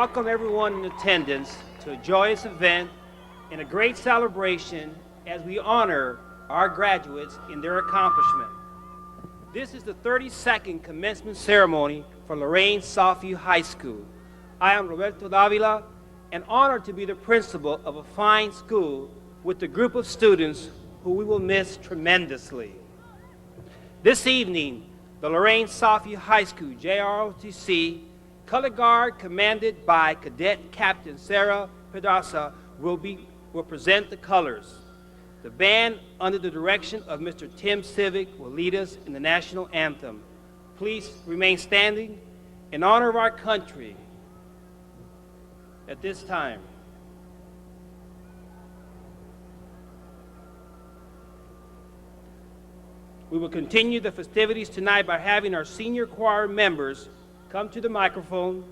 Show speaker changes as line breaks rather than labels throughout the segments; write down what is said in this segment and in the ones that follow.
welcome everyone in attendance to a joyous event and a great celebration as we honor our graduates in their accomplishment. This is the 32nd commencement ceremony for Lorain Southview High School. I am Roberto Davila, and honored to be the principal of a fine school with a group of students who we will miss tremendously. This evening, the Lorain Southview High School JROTC Color Guard, commanded by Cadet Captain Sarah Pedraza, will present the colors. The band, under the direction of Mr. Tim Civic, will lead us in the national anthem. Please remain standing in honor of our country at this time. We will continue the festivities tonight by having our senior choir members come to the microphone.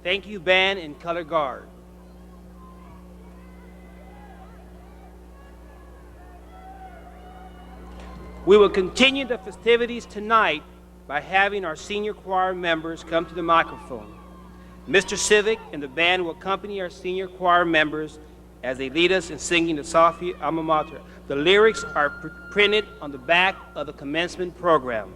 Thank you, band and color guard. We will continue the festivities tonight by having our senior choir members come to the microphone. Mr. Civic and the band will accompany our senior choir members as they lead us in singing the Southview alma mater. The lyrics are printed on the back of the commencement program.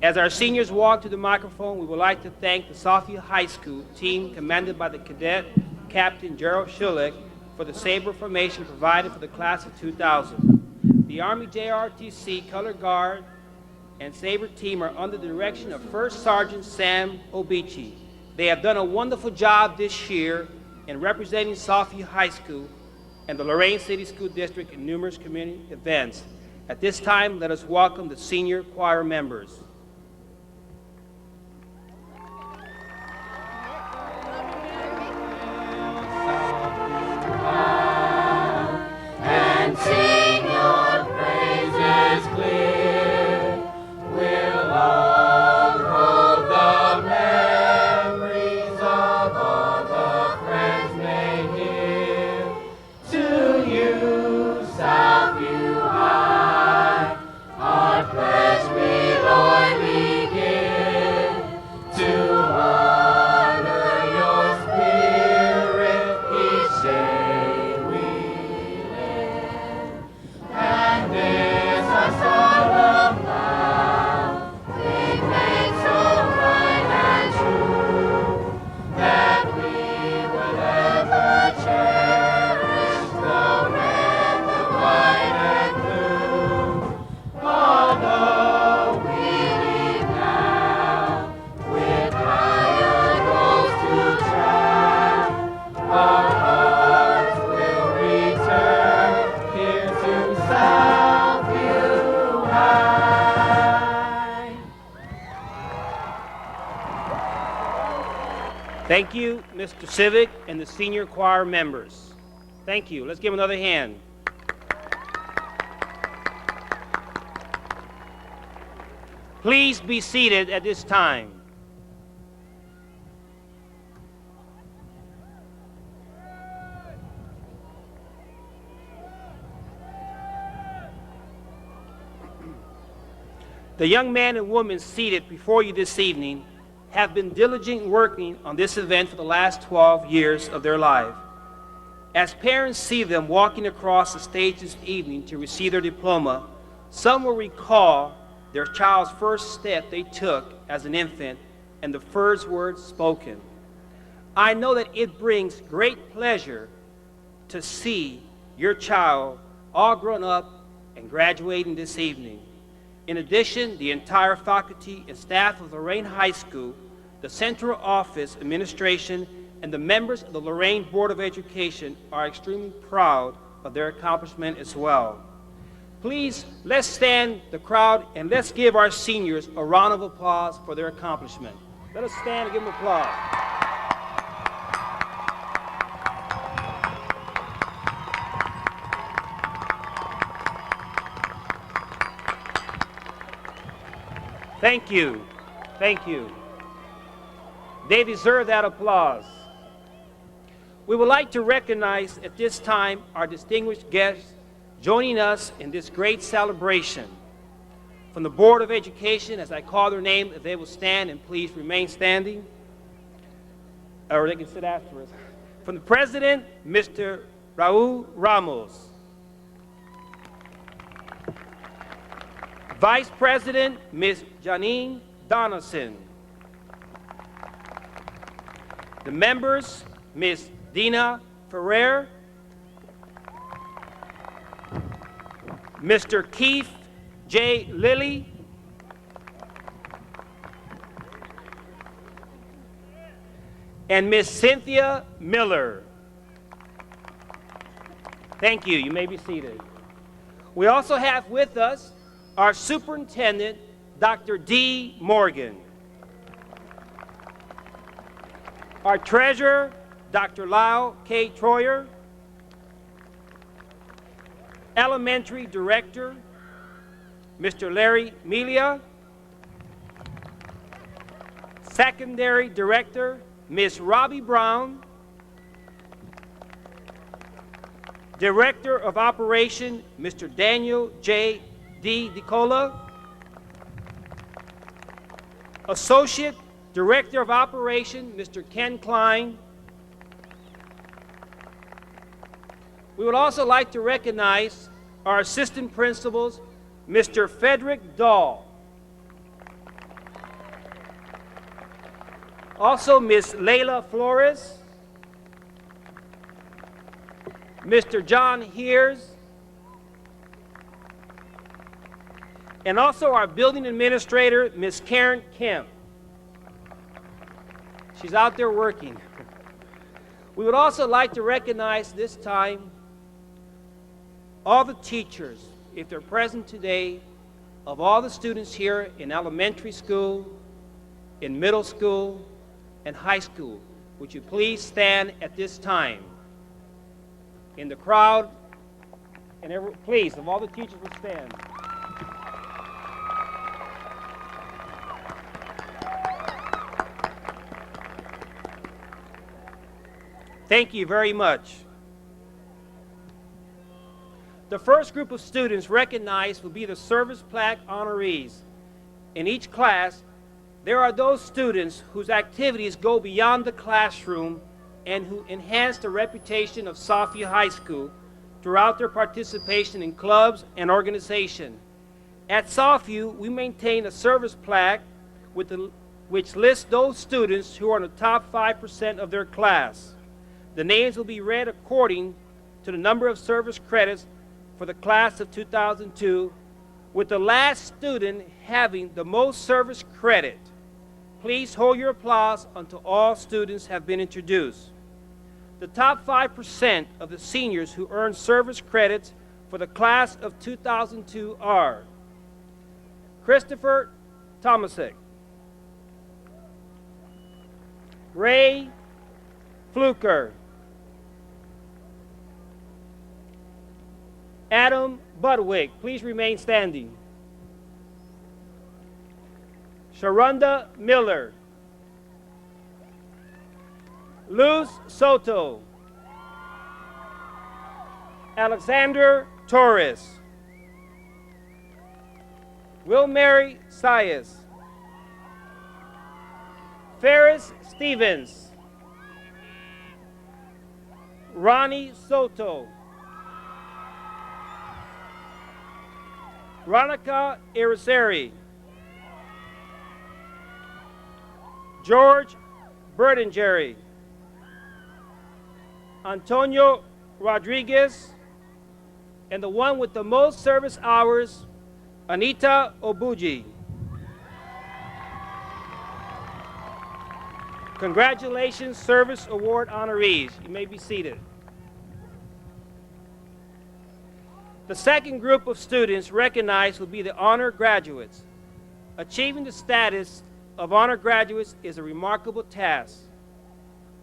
As our seniors walk to the microphone, we would like to thank the Southview High School team commanded by the Cadet Captain Gerald Schulich for the saber formation provided for the class of 2000. The Army JRTC Color Guard and Saber team are under the direction of First Sergeant Sam Obichi. They have done a wonderful job this year in representing Southview High School and the Lorain City School District in numerous community events. At this time, let us welcome the senior choir members.
Sing your praises clear. We'll all hold the memories of all the friends made here. To you, Southview High, our pledge we loyally give. To honor your spirit each day we live. And this our solemn vow, we make so right and true, that we will ever cherish the red, the white, and blue. Although we leave now, with higher goals to try, our hearts will return here to Southview High.
Thank you, Mr. Civic and the senior choir members. Thank you. Let's give them another hand. Please be seated at this time. The young man and woman seated before you this evening have been diligent working on this event for the last 12 years of their life. As parents see them walking across the stage this evening to receive their diploma, some will recall their child's first step they took as an infant and the first words spoken. I know that it brings great pleasure to see your child all grown up and graduating this evening. In addition, the entire faculty and staff of Lorain High School, the central office, administration, and the members of the Lorain Board of Education are extremely proud of their accomplishment as well. Please, let's stand the crowd and let's give our seniors a round of applause for their accomplishment. Let us stand and give them applause. Thank you. Thank you. They deserve that applause. We would like to recognize at this time our distinguished guests joining us in this great celebration. From the Board of Education, as I call their name, if they will stand and please remain standing, or they can sit after us. From the President, Mr. Raul Ramos. Vice President, Ms. Janine Donaldson. The members, Ms. Dina Ferrer, Mr. Keith J. Lilly, and Ms. Cynthia Miller. Thank you. You may be seated. We also have with us our Superintendent, Dr. D. Morgan. Our Treasurer, Dr. Lyle K. Troyer. Elementary Director, Mr. Larry Melia. Secondary Director, Ms. Robbie Brown. Director of Operation, Mr. Daniel J. D. DiCola. Associate Director of Operation, Mr. Ken Klein. We would also like to recognize our Assistant Principals, Mr. Frederick Dahl. Also, Ms. Layla Flores, Mr. John Hears, and also our Building Administrator, Ms. Karen Kemp. She's out there working. We would also like to recognize this time all the teachers, if they're present today, of all the students here in elementary school, in middle school, and high school. Would you please stand at this time? In the crowd, and please, if all the teachers would stand. Thank you very much. The first group of students recognized will be the Service Plaque honorees. In each class, there are those students whose activities go beyond the classroom and who enhance the reputation of Southview High School throughout their participation in clubs and organizations. At Southview, we maintain a service plaque which lists those students who are in the top 5% of their class. The names will be read according to the number of service credits for the class of 2002, with the last student having the most service credit. Please hold your applause until all students have been introduced. The top 5% of the seniors who earn service credits for the class of 2002 are Christopher Tomasek, Ray Fluker, Adam Budwick, please remain standing. Sharonda Miller, Luz Soto, Alexander Torres, Will Mary Sias, Ferris Stevens, Ronnie Soto, Ronica Irisari, George Burdengeri, Antonio Rodriguez, and the one with the most service hours, Anita Obuji. Congratulations, Service Award honorees. You may be seated. The second group of students recognized will be the honor graduates. Achieving the status of honor graduates is a remarkable task.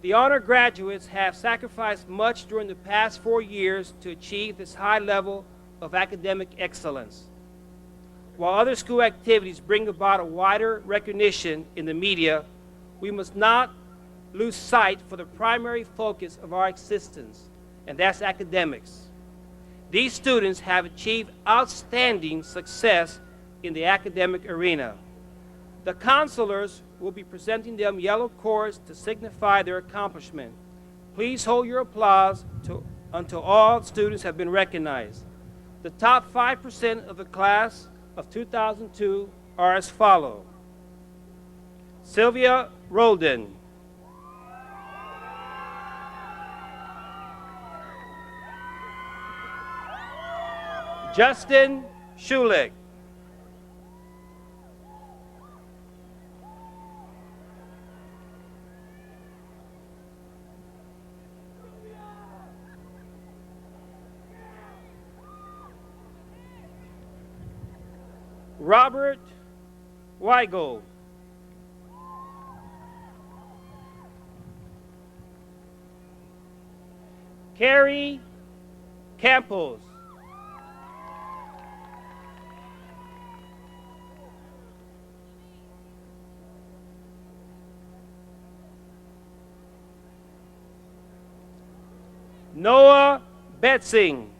The honor graduates have sacrificed much during the past 4 years to achieve this high level of academic excellence. While other school activities bring about a wider recognition in the media, we must not lose sight for the primary focus of our existence, and that's academics. These students have achieved outstanding success in the academic arena. The counselors will be presenting them yellow cords to signify their accomplishment. Please hold your applause until all students have been recognized. The top 5% of the class of 2002 are as follows: Sylvia Roldan, Justin Schulich, Robert Weigel, Carrie Campos, Noah Betzing,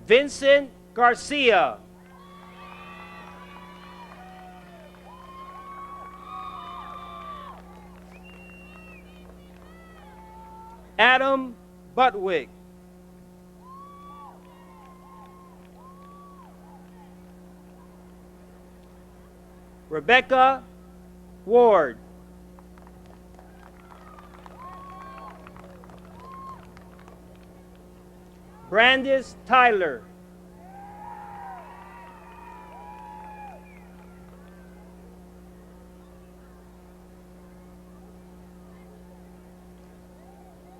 Vincent Garcia, Adam Butwick, Rebecca Ward, Brandis Tyler,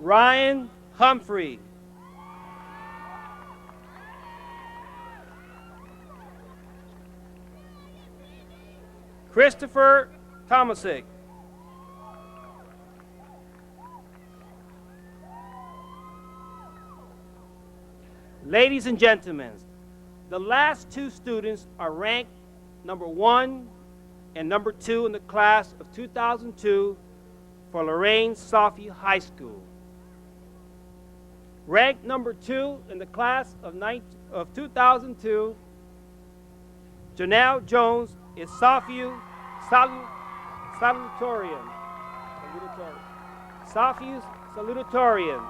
Ryan Humphrey, Christopher Tomasic, ladies and gentlemen, the last two students are ranked number 1 and number 2 in the class of 2002 for Lorain Southview High School. Ranked number 2 in the class of 2002, Janelle Jones is Southview Salutatorian. Southview Salutatorian.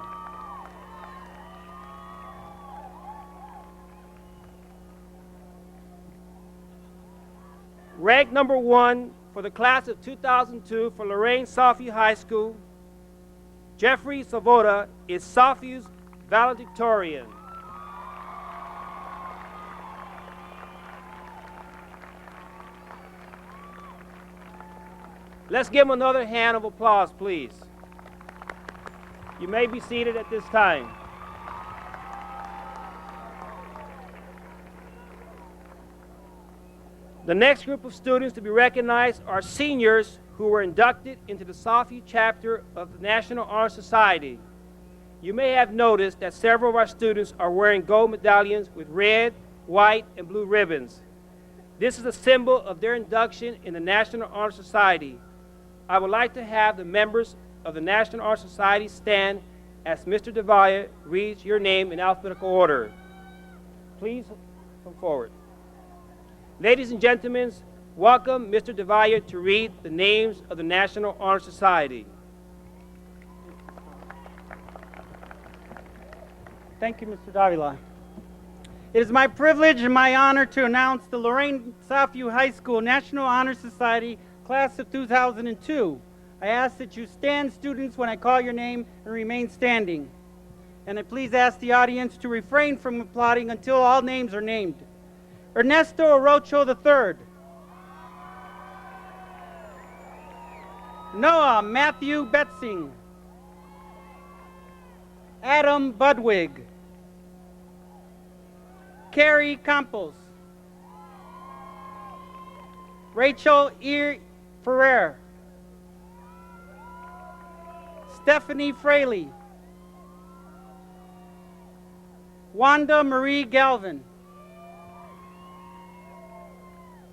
Ranked number 1 for the class of 2002 for Lorain Southview High School, Jeffrey Savoda is Southview's valedictorian. Let's give him another hand of applause, please. You may be seated at this time. The next group of students to be recognized are seniors who were inducted into the Southview chapter of the National Honor Society. You may have noticed that several of our students are wearing gold medallions with red, white, and blue ribbons. This is a symbol of their induction in the National Honor Society. I would like to have the members of the National Honor Society stand as Mr. Devaya reads your name in alphabetical order. Please come forward. Ladies and gentlemen, welcome Mr. Devaya to read the names of the National Honor Society.
Thank you, Mr. Davila. It is my privilege and my honor to announce the Lorain Southview High School National Honor Society Class of 2002. I ask that you stand, students, when I call your name and remain standing. And I please ask the audience to refrain from applauding until all names are named. Ernesto Orocho III. Noah Matthew Betzing. Adam Budwig. Carrie Campos. Rachel E. Ferrer. Stephanie Fraley. Wanda Marie Galvin.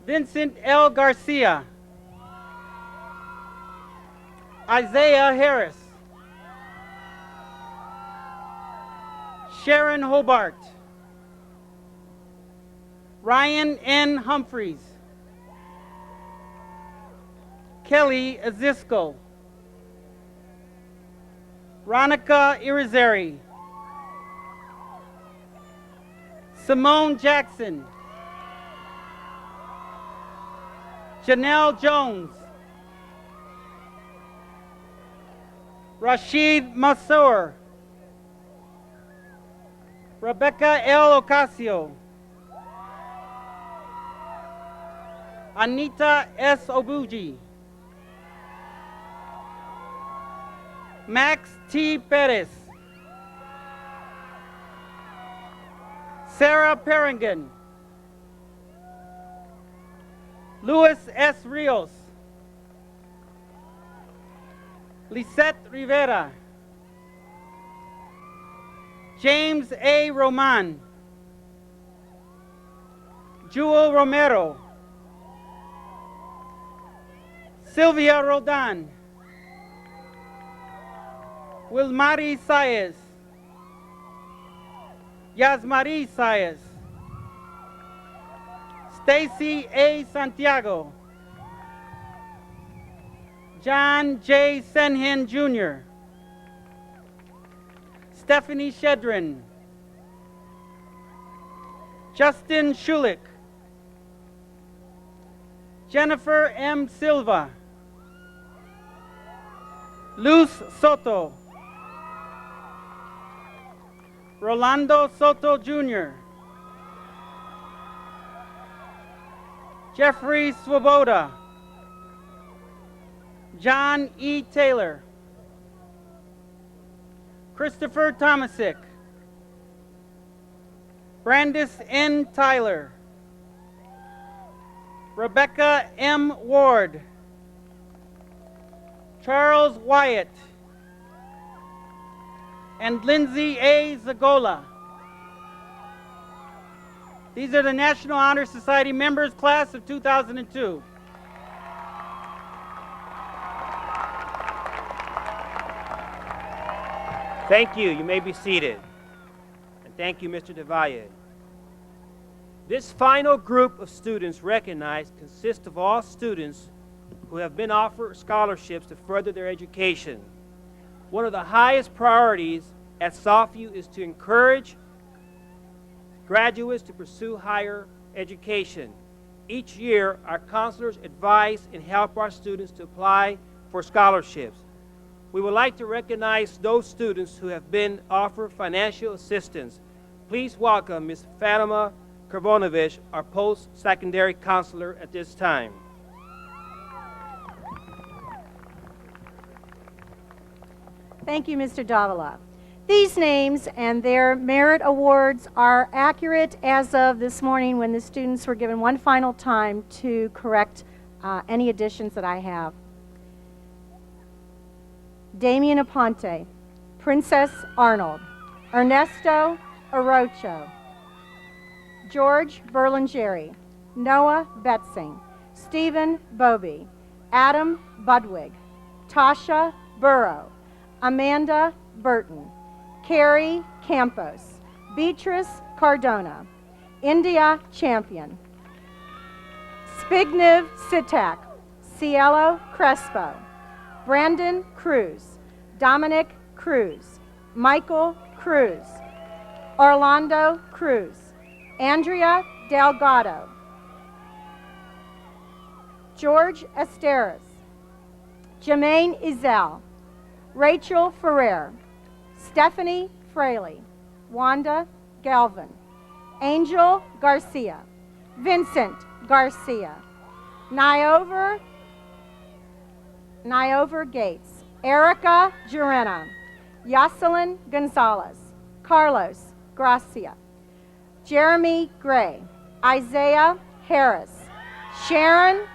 Vincent L. Garcia. Isaiah Harris. Sharon Hobart. Ryan N. Humphreys. Kelly Azisco. Ronica Irizarry. Simone Jackson. Janelle Jones. Rashid Massour. Rebecca L. Ocasio. Anita S. Obuji. Max T. Perez. Sarah Perringan. Luis S. Rios. Lisette Rivera. James A. Roman. Jewel Romero. Sylvia Roldan. Wilmari Saez. Yasmari Saez. Stacy A. Santiago. John J. Senhin Jr. Stephanie Shedrin. Justin Schulich. Jennifer M. Silva. Luz Soto. Rolando Soto Jr. Jeffrey Swoboda. John E. Taylor. Christopher Tomasic. Brandis N. Tyler. Rebecca M. Ward. Charles Wyatt. And Lindsay A. Zagola. These are the National Honor Society members, class of 2002.
Thank you. You may be seated. And thank you, Mr. Devaya. This final group of students recognized consists of all students who have been offered scholarships to further their education. One of the highest priorities at Southview is to encourage graduates to pursue higher education. Each year, our counselors advise and help our students to apply for scholarships. We would like to recognize those students who have been offered financial assistance. Please welcome Ms. Fatima Krvonovich, our post-secondary counselor at this time.
Thank you, Mr. Davila. These names and their merit awards are accurate as of this morning when the students were given one final time to correct any additions that I have. Damian Aponte, Princess Arnold, Ernesto Orocho, George Berlingeri, Noah Betzing, Stephen Bobby, Adam Budwig, Tasha Burrow, Amanda Burton, Carrie Campos, Beatrice Cardona, India Champion, Spignev Sitak, Cielo Crespo, Brandon Cruz, Dominic Cruz, Michael Cruz, Orlando Cruz, Andrea Delgado, George Esteras, Jermaine Ezel, Rachel Ferrer, Stephanie Fraley, Wanda Galvin, Angel Garcia, Vincent Garcia, Niover Gates, Erica Jurena, Yoselin Gonzalez, Carlos Gracia, Jeremy Gray, Isaiah Harris, Sharon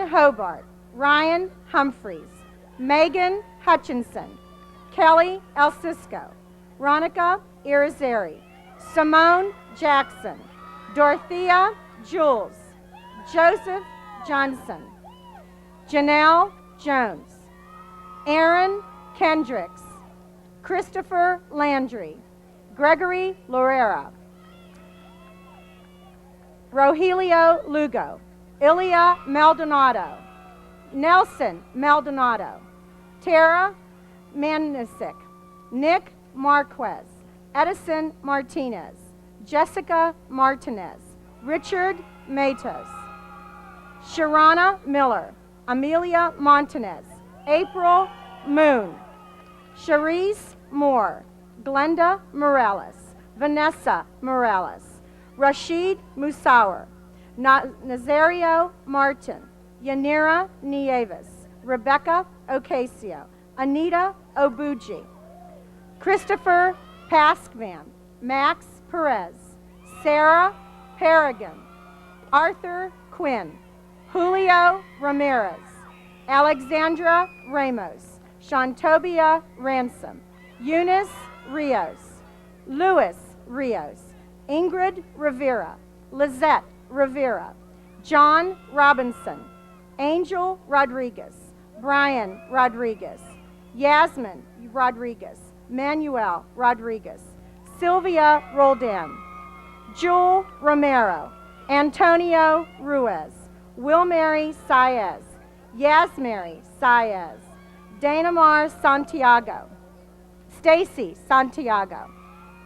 Hobart, Ryan Humphreys, Megan Hutchinson, Kelly El Cisco, Ronica Irizarry, Simone Jackson, Dorothea Jules, Joseph Johnson, Janelle Jones, Aaron Kendricks, Christopher Landry, Gregory Lorera, Rogelio Lugo, Ilya Maldonado, Nelson Maldonado, Tara Manisic, Nick Marquez, Edison Martinez, Jessica Martinez, Richard Matos, Sharana Miller, Amelia Montanez, April Moon, Charisse Moore, Glenda Morales, Vanessa Morales, Rashid Musawar, Nazario Martin, Yanira Nieves, Rebecca Ocasio, Anita Obuji, Christopher Paskvan, Max Perez, Sarah Harrigan, Arthur Quinn, Julio Ramirez, Alexandra Ramos, Shantobia Ransom, Eunice Rios, Louis Rios, Ingrid Rivera, Lizette Rivera, John Robinson, Angel Rodriguez, Brian Rodriguez, Yasmin Rodriguez, Manuel Rodriguez, Sylvia Roldan, Jewel Romero, Antonio Ruiz, Wilmary Saez, Yasmary Saez, Danamar Santiago, Stacy Santiago,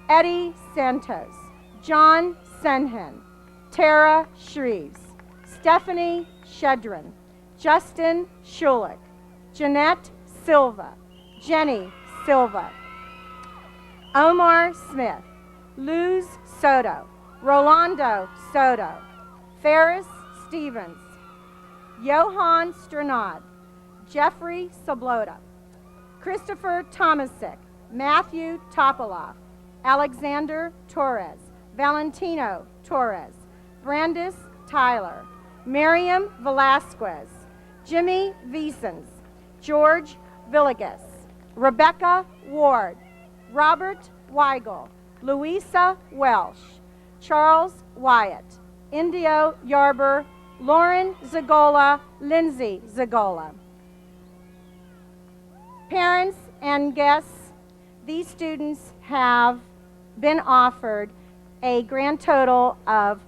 Eddie Santos, John Senhen, Tara Shreves, Stephanie Shedrin, Justin Schulich, Jeanette Silva, Jenny Silva, Omar Smith, Luz Soto, Rolando Soto, Ferris Stevens, Johan Stranad, Jeffrey Sablota, Christopher Tomasic, Matthew Topoloff, Alexander Torres, Valentino Torres, Brandis Tyler, Miriam Velasquez, Jimmy Wiesens, George Villegas, Rebecca Ward, Robert Weigel, Louisa Welsh, Charles Wyatt, Indio Yarber, Lauren Zagola, Lindsay Zagola. Parents and guests, these students have been offered a grand total of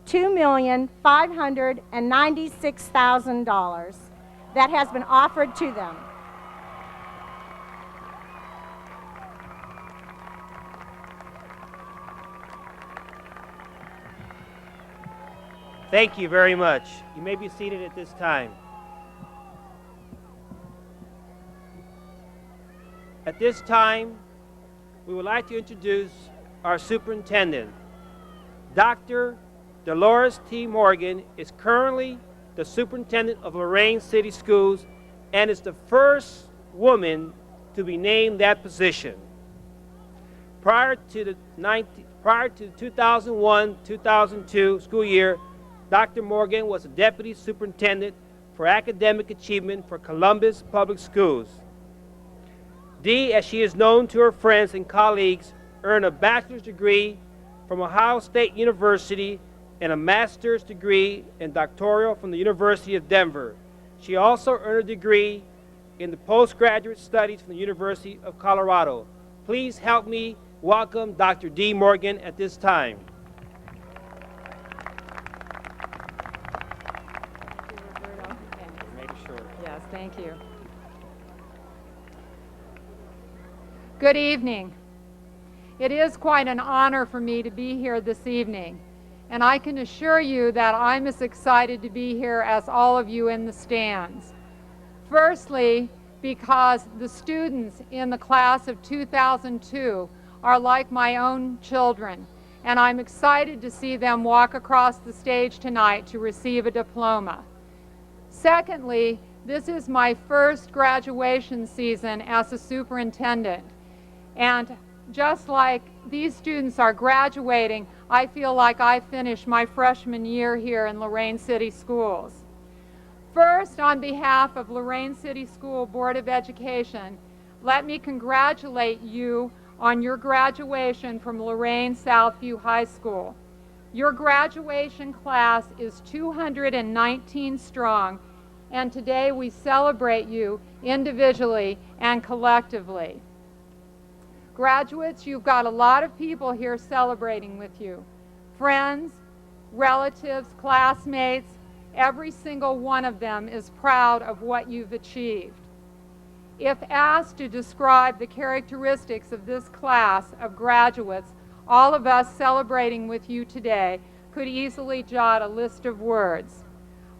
$2,596,000 that has been offered to them.
Thank you very much. You may be seated at this time. At this time, we would like to introduce our superintendent. Dr. Dolores T. Morgan is currently the superintendent of Lorain City Schools and is the first woman to be named that position. Prior to the 2001-2002 school year, Dr. Morgan was a deputy superintendent for academic achievement for Columbus Public Schools. Dee, as she is known to her friends and colleagues, earned a bachelor's degree from Ohio State University and a master's degree and doctoral from the University of Denver. She also earned a degree in the postgraduate studies from the University of Colorado. Please help me welcome Dr. D. Morgan at this time.
Yes, thank you. Good evening. It is quite an honor for me to be here this evening, and I can assure you that I'm as excited to be here as all of you in the stands. Firstly, because the students in the class of 2002 are like my own children, and I'm excited to see them walk across the stage tonight to receive a diploma. Secondly, this is my first graduation season as a superintendent, and just like these students are graduating, I feel like I finished my freshman year here in Lorain City Schools. First, on behalf of Lorain City School Board of Education, let me congratulate you on your graduation from Lorain Southview High School. Your graduation class is 219 strong, and today we celebrate you individually and collectively. Graduates, you've got a lot of people here celebrating with you. Friends, relatives, classmates, every single one of them is proud of what you've achieved. If asked to describe the characteristics of this class of graduates, all of us celebrating with you today could easily jot a list of words.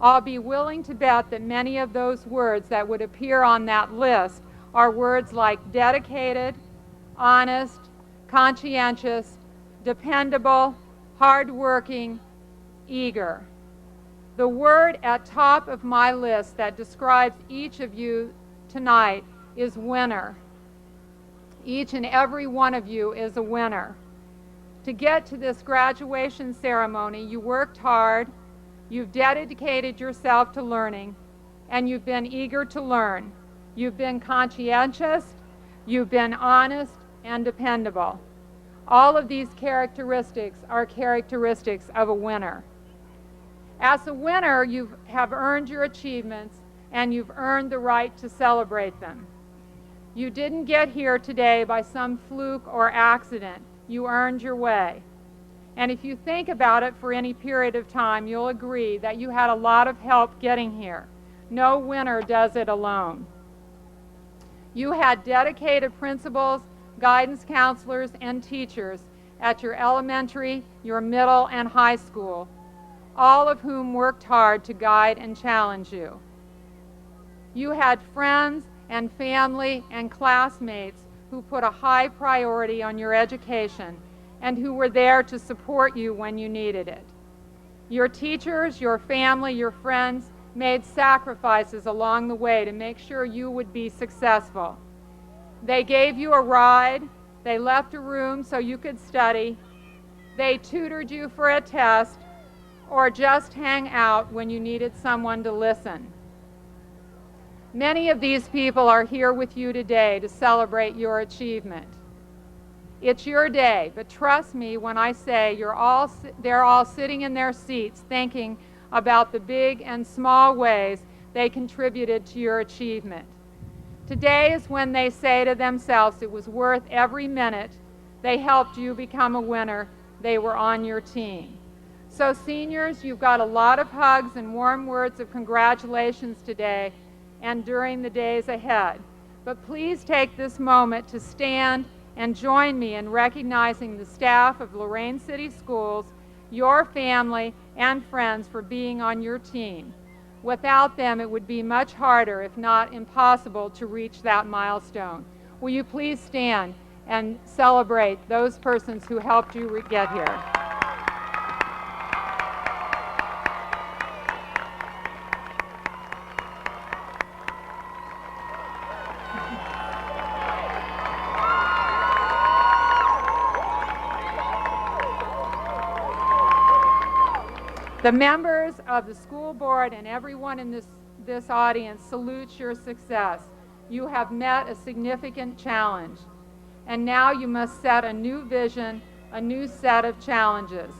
I'll be willing to bet that many of those words that would appear on that list are words like dedicated, honest, conscientious, dependable, hardworking, eager. The word at top of my list that describes each of you tonight is winner. Each and every one of you is a winner. To get to this graduation ceremony, you worked hard, you've dedicated yourself to learning, and you've been eager to learn. You've been conscientious, you've been honest, and dependable. All of these characteristics are characteristics of a winner. As a winner, you have earned your achievements, and you've earned the right to celebrate them. You didn't get here today by some fluke or accident. You earned your way. And if you think about it for any period of time, you'll agree that you had a lot of help getting here. No winner does it alone. You had dedicated principals, guidance counselors, and teachers at your elementary, your middle, and high school, all of whom worked hard to guide and challenge you. You had friends and family and classmates who put a high priority on your education and who were there to support you when you needed it. Your teachers, your family, your friends made sacrifices along the way to make sure you would be successful. They gave you a ride, they left a room so you could study, they tutored you for a test, or just hang out when you needed someone to listen. Many of these people are here with you today to celebrate your achievement. It's your day, but trust me when I say they're all sitting in their seats thinking about the big and small ways they contributed to your achievement. Today is when they say to themselves it was worth every minute they helped you become a winner. They were on your team. So seniors, you've got a lot of hugs and warm words of congratulations today and during the days ahead. But please take this moment to stand and join me in recognizing the staff of Lorain City Schools, your family, and friends for being on your team. Without them, it would be much harder, if not impossible, to reach that milestone. Will you please stand and celebrate those persons who helped you get here? The members of the school board and everyone in this audience salutes your success. You have met a significant challenge, and now you must set a new vision, a new set of challenges.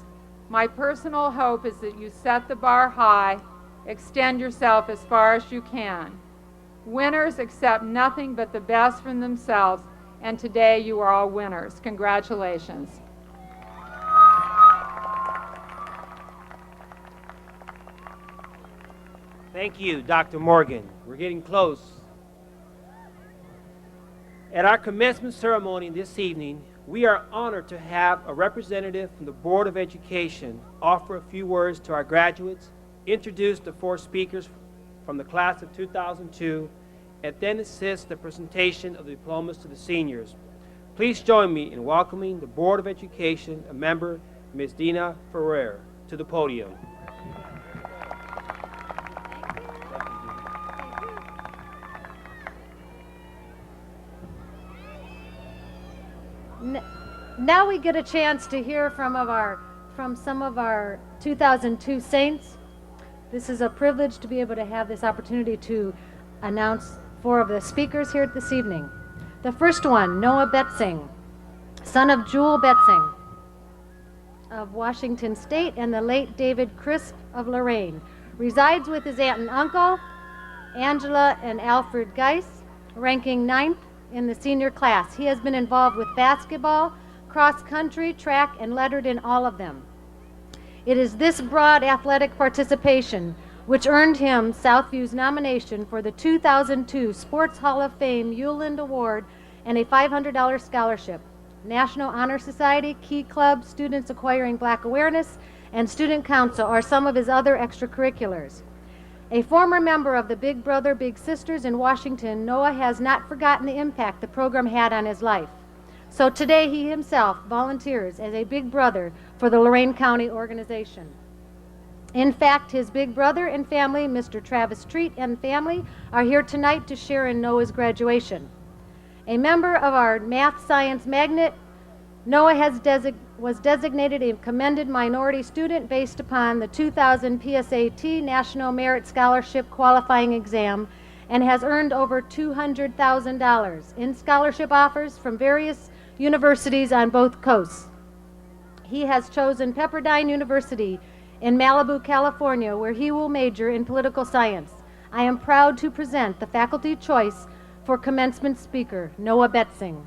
My personal hope is that you set the bar high, extend yourself as far as you can. Winners accept nothing but the best from themselves and today you are all winners. Congratulations.
Thank you, Dr. Morgan. We're getting close. At our commencement ceremony this evening, we are honored to have a representative from the Board of Education offer a few words to our graduates, introduce the 4 speakers from the class of 2002, and then assist the presentation of the diplomas to the seniors. Please join me in welcoming the Board of Education, a member, Ms. Dina Ferrer, to the podium.
Now we get a chance to hear from some of our 2002 Saints. This is a privilege to be able to have this opportunity to announce 4 of the speakers here this evening. The first one, Noah Betzing, son of Jewel Betzing of Washington State and the late David Crisp of Lorain. Resides with his aunt and uncle, Angela and Alfred Geis, ranking 9th in the senior class. He has been involved with basketball, cross country, track, and lettered in all of them. It is this broad athletic participation which earned him Southview's nomination for the 2002 Sports Hall of Fame Uland Award and a $500 scholarship. National Honor Society, Key Club, Students Acquiring Black Awareness, and Student Council are some of his other extracurriculars. A former member of the Big Brother Big Sisters in Washington, Noah has not forgotten the impact the program had on his life. So today he himself volunteers as a big brother for the Lorain County organization. In fact, his big brother and family, Mr. Travis Treat and family, are here tonight to share in Noah's graduation. A member of our math science magnet, Noah was designated a commended minority student based upon the 2000 PSAT National Merit Scholarship qualifying exam and has earned over $200,000 in scholarship offers from various universities on both coasts. He has chosen Pepperdine University in Malibu, California, where he will major in political science. I am proud to present the faculty choice for commencement speaker, Noah Betzing.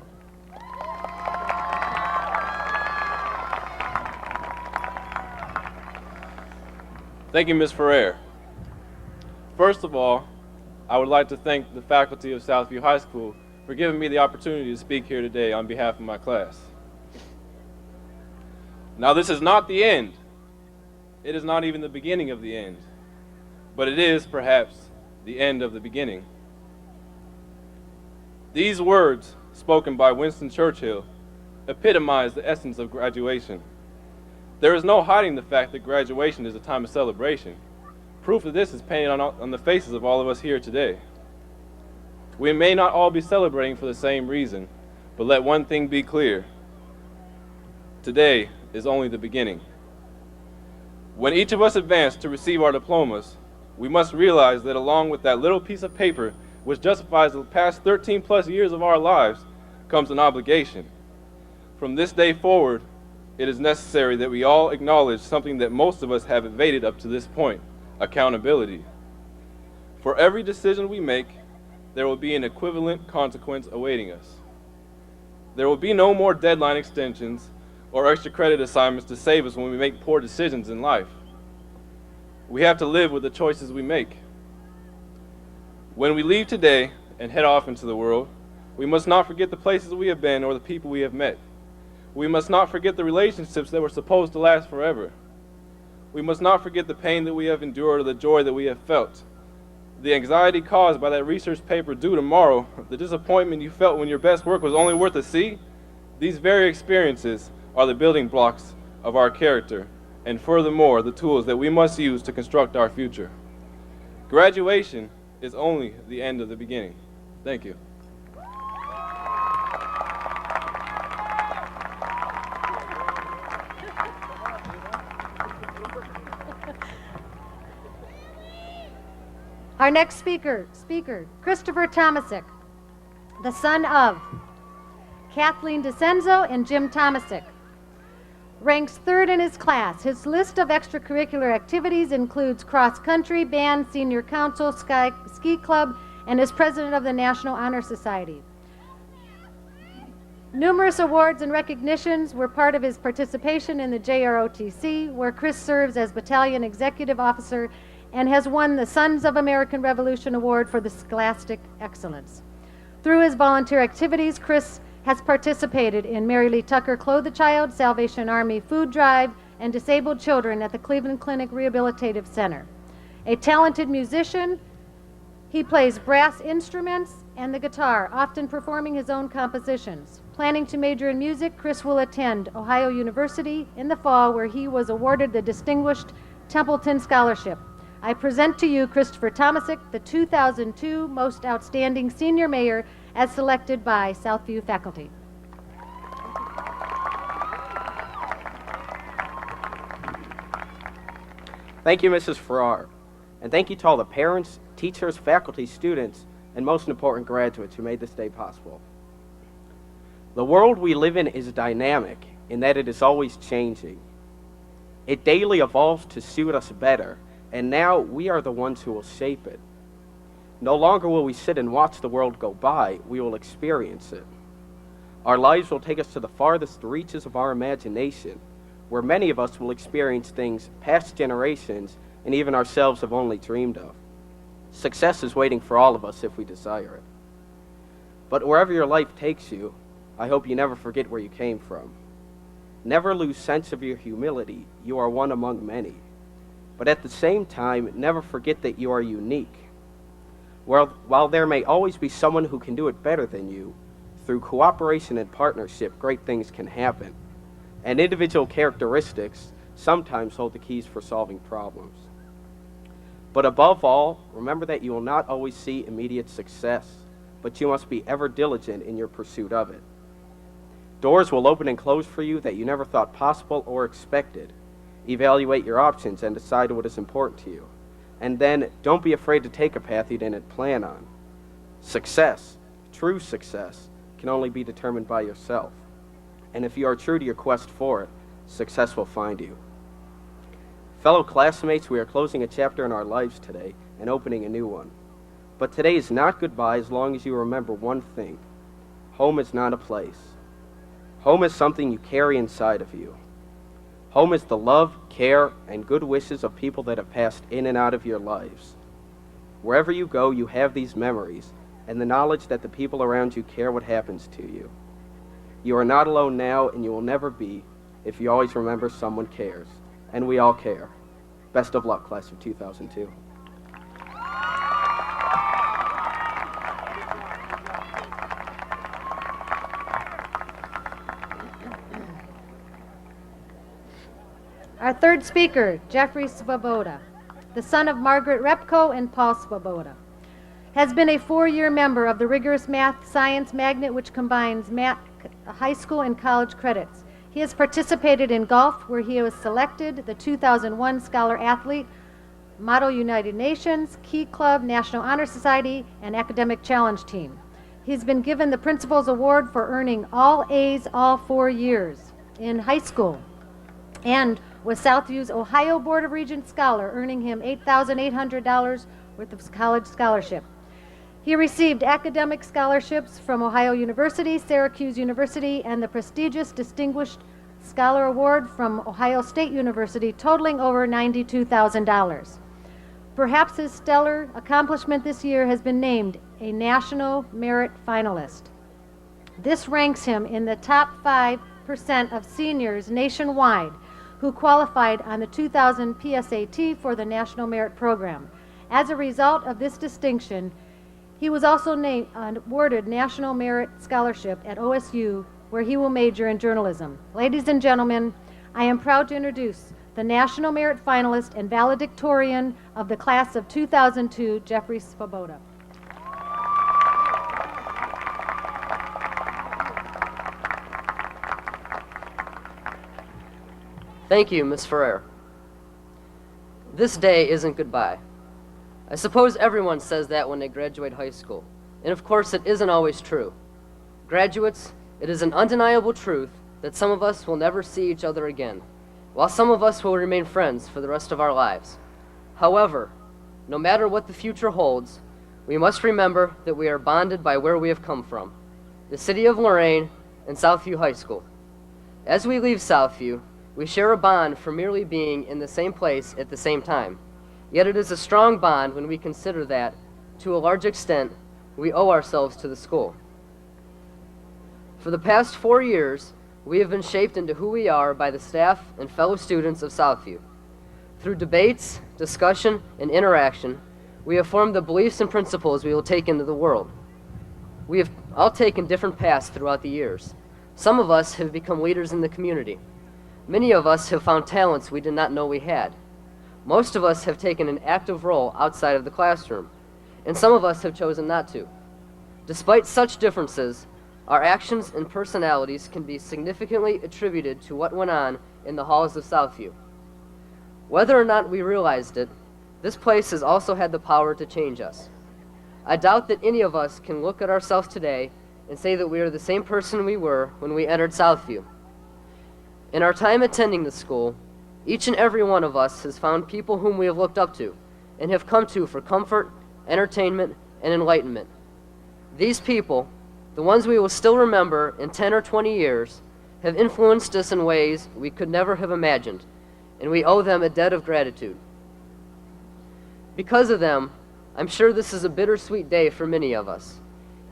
Thank you, Ms. Ferrer. First of all, I would like to thank the faculty of Southview High School for giving me the opportunity to speak here today on behalf of my class. Now, this is not the end. It is not even the beginning of the end, but it is perhaps the end of the beginning. These words, spoken by Winston Churchill, epitomize the essence of graduation. There is no hiding the fact that graduation is a time of celebration. Proof of this is painted on the faces of all of us here today. We may not all be celebrating for the same reason, but let one thing be clear. Today is only the beginning. When each of us advance to receive our diplomas, we must realize that along with that little piece of paper which justifies the past 13 plus years of our lives comes an obligation. From this day forward, it is necessary that we all acknowledge something that most of us have evaded up to this point: accountability. For every decision we make, there will be an equivalent consequence awaiting us. There will be no more deadline extensions or extra credit assignments to save us when we make poor decisions in life. We have to live with the choices we make. When we leave today and head off into the world, we must not forget the places we have been or the people we have met. We must not forget the relationships that were supposed to last forever. We must not forget the pain that we have endured or the joy that we have felt. The anxiety caused by that research paper due tomorrow, the disappointment you felt when your best work was only worth a C, these very experiences are the building blocks of our character, and furthermore, the tools that we must use to construct our future. Graduation is only the end of the beginning. Thank you.
Our next speaker, Christopher Tomasic, the son of Kathleen DeCenzo and Jim Tomasic. Ranks 3rd in his class. His list of extracurricular activities includes cross-country, band, senior council, ski club, and is president of the National Honor Society. Numerous awards and recognitions were part of his participation in the JROTC, where Chris serves as Battalion Executive Officer and has won the Sons of American Revolution Award for the Scholastic Excellence. Through his volunteer activities, Chris has participated in Mary Lee Tucker Clothe the Child, Salvation Army Food Drive, and Disabled Children at the Cleveland Clinic Rehabilitative Center. A talented musician, he plays brass instruments and the guitar, often performing his own compositions. Planning to major in music, Chris will attend Ohio University in the fall, where he was awarded the Distinguished Templeton Scholarship. I present to you Christopher Tomasic, the 2002 Most Outstanding Senior Mayor, as selected by Southview faculty.
Thank you, Mrs. Farrar. And thank you to all the parents, teachers, faculty, students, and most important, graduates who made this day possible. The world we live in is dynamic in that it is always changing. It daily evolves to suit us better, and now we are the ones who will shape it. No longer will we sit and watch the world go by, we will experience it. Our lives will take us to the farthest reaches of our imagination, where many of us will experience things past generations and even ourselves have only dreamed of. Success is waiting for all of us if we desire it. But wherever your life takes you, I hope you never forget where you came from. Never lose sense of your humility. You are one among many. But at the same time, never forget that you are unique. While there may always be someone who can do it better than you, through cooperation and partnership, great things can happen. And individual characteristics sometimes hold the keys for solving problems. But above all, remember that you will not always see immediate success, but you must be ever diligent in your pursuit of it. Doors will open and close for you that you never thought possible or expected. Evaluate your options and decide what is important to you. And then don't be afraid to take a path you didn't plan on. Success, true success, can only be determined by yourself. And if you are true to your quest for it, success will find you. Fellow classmates, we are closing a chapter in our lives today and opening a new one. But today is not goodbye as long as you remember one thing. Home is not a place. Home is something you carry inside of you. Home is the love, care, and good wishes of people that have passed in and out of your lives. Wherever you go, you have these memories and the knowledge that the people around you care what happens to you. You are not alone now, and you will never be if you always remember someone cares. And we all care. Best of luck, class of 2002.
Our third speaker, Jeffrey Svoboda, the son of Margaret Repko and Paul Svoboda, has been a 4-year member of the rigorous math science magnet, which combines high school and college credits. He has participated in golf, where he was selected the 2001 Scholar Athlete, Model United Nations, Key Club, National Honor Society, and Academic Challenge Team. He's been given the Principal's Award for earning all A's all 4 years in high school, and was Southview's Ohio Board of Regents Scholar, earning him $8,800 worth of college scholarship. He received academic scholarships from Ohio University, Syracuse University, and the prestigious Distinguished Scholar Award from Ohio State University, totaling over $92,000. Perhaps his stellar accomplishment this year has been named a National Merit Finalist. This ranks him in the top 5% of seniors nationwide who qualified on the 2000 PSAT for the National Merit Program. As a result of this distinction, he was also awarded National Merit Scholarship at OSU, where he will major in journalism. Ladies and gentlemen, I am proud to introduce the National Merit Finalist and valedictorian of the class of 2002, Jeffrey Svoboda.
Thank you, Ms. Ferrer. This day isn't goodbye. I suppose everyone says that when they graduate high school, and of course it isn't always true. Graduates, it is an undeniable truth that some of us will never see each other again, while some of us will remain friends for the rest of our lives. However, no matter what the future holds, we must remember that we are bonded by where we have come from. The city of Lorain and Southview High School. As we leave Southview, we share a bond for merely being in the same place at the same time. Yet it is a strong bond when we consider that, to a large extent, we owe ourselves to the school. For the past 4 years, we have been shaped into who we are by the staff and fellow students of Southview. Through debates, discussion, and interaction, we have formed the beliefs and principles we will take into the world. We have all taken different paths throughout the years. Some of us have become leaders in the community. Many of us have found talents we did not know we had. Most of us have taken an active role outside of the classroom, and some of us have chosen not to. Despite such differences, our actions and personalities can be significantly attributed to what went on in the halls of Southview. Whether or not we realized it, this place has also had the power to change us. I doubt that any of us can look at ourselves today and say that we are the same person we were when we entered Southview. In our time attending the school, each and every one of us has found people whom we have looked up to and have come to for comfort, entertainment, and enlightenment. These people, the ones we will still remember in 10 or 20 years, have influenced us in ways we could never have imagined, and we owe them a debt of gratitude. Because of them, I'm sure this is a bittersweet day for many of us.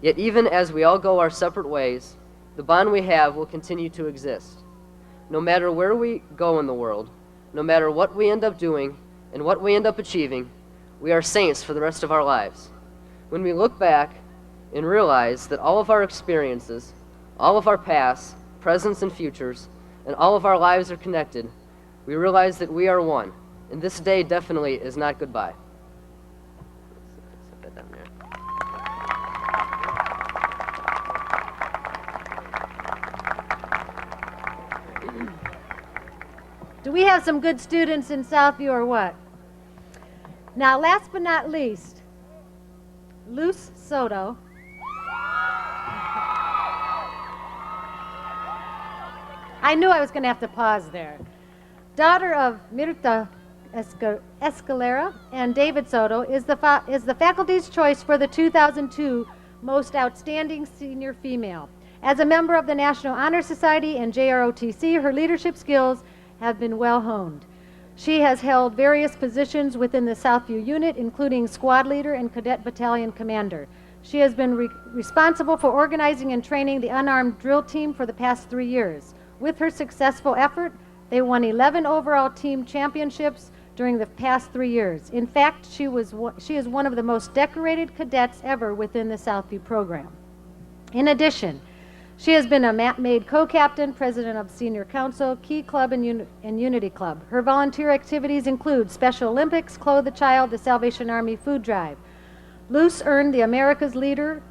Yet even as we all go our separate ways, the bond we have will continue to exist. No matter where we go in the world, no matter what we end up doing and what we end up achieving, we are saints for the rest of our lives. When we look back and realize that all of our experiences, all of our pasts, presents, and futures, and all of our lives are connected, we realize that we are one, and this day definitely is not goodbye. Set that down there.
Do we have some good students in Southview or what? Now, last but not least, Luz Soto. I knew I was going to have to pause there. Daughter of Mirta Escalera and David Soto is the faculty's choice for the 2002 Most Outstanding Senior Female. As a member of the National Honor Society and JROTC, her leadership skills have been well honed. She has held various positions within the Southview unit, including squad leader and cadet battalion commander. She has been responsible for organizing and training the unarmed drill team for the past 3 years. With her successful effort, they won 11 overall team championships during the past 3 years. In fact, she is one of the most decorated cadets ever within the Southview program. In addition, she has been a MAP-made co-captain, president of Senior Council, Key Club, and Unity Club. Her volunteer activities include Special Olympics, Clothe the Child, the Salvation Army Food Drive. Luce earned the America's Leader,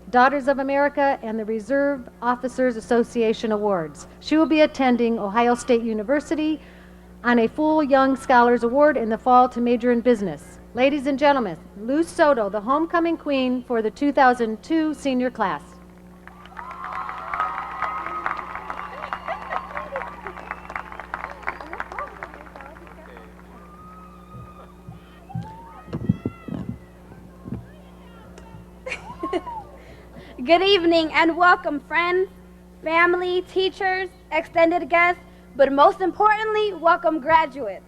Daughters of America, and the Reserve Officers Association Awards. She will be attending Ohio State University on a full Young Scholars Award in the fall to major in business. Ladies and gentlemen, Luz Soto, the homecoming queen for the 2002 senior class.
Good evening and welcome, friends, family, teachers, extended guests, but most importantly, welcome graduates.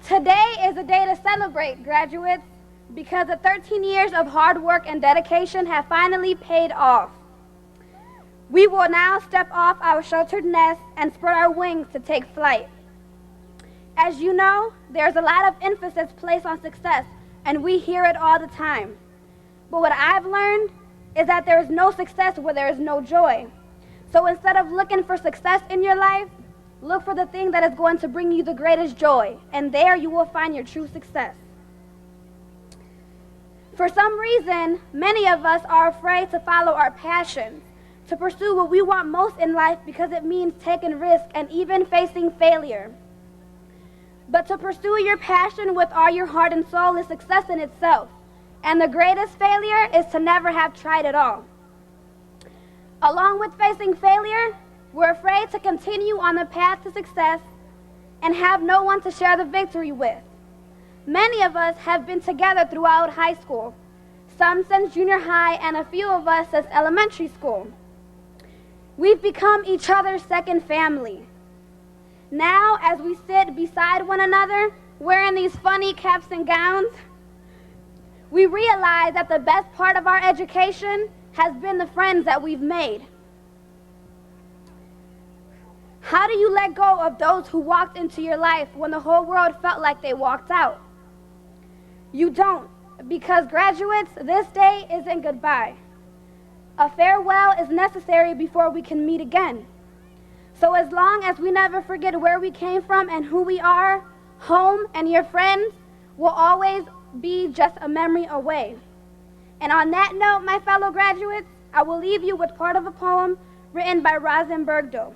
Today is a day to celebrate, graduates, because the 13 years of hard work and dedication have finally paid off. We will now step off our sheltered nest and spread our wings to take flight. As you know, there's a lot of emphasis placed on success, and we hear it all the time. But what I've learned is that there is no success where there is no joy. So instead of looking for success in your life, look for the thing that is going to bring you the greatest joy, and there you will find your true success. For some reason, many of us are afraid to follow our passions, to pursue what we want most in life because it means taking risks and even facing failure. But to pursue your passion with all your heart and soul is success in itself. And the greatest failure is to never have tried at all. Along with facing failure, we're afraid to continue on the path to success and have no one to share the victory with. Many of us have been together throughout high school. some since junior high, and a few of us since elementary school. We've become each other's second family. Now, as we sit beside one another, wearing these funny caps and gowns, we realize that the best part of our education has been the friends that we've made. How do you let go of those who walked into your life when the whole world felt like they walked out? You don't, because graduates, this day isn't goodbye. A farewell is necessary before we can meet again. So as long as we never forget where we came from and who we are, home and your friends will always be just a memory away. And on that note, my fellow graduates, I will leave you with part of a poem written by Rosin Bergdahl.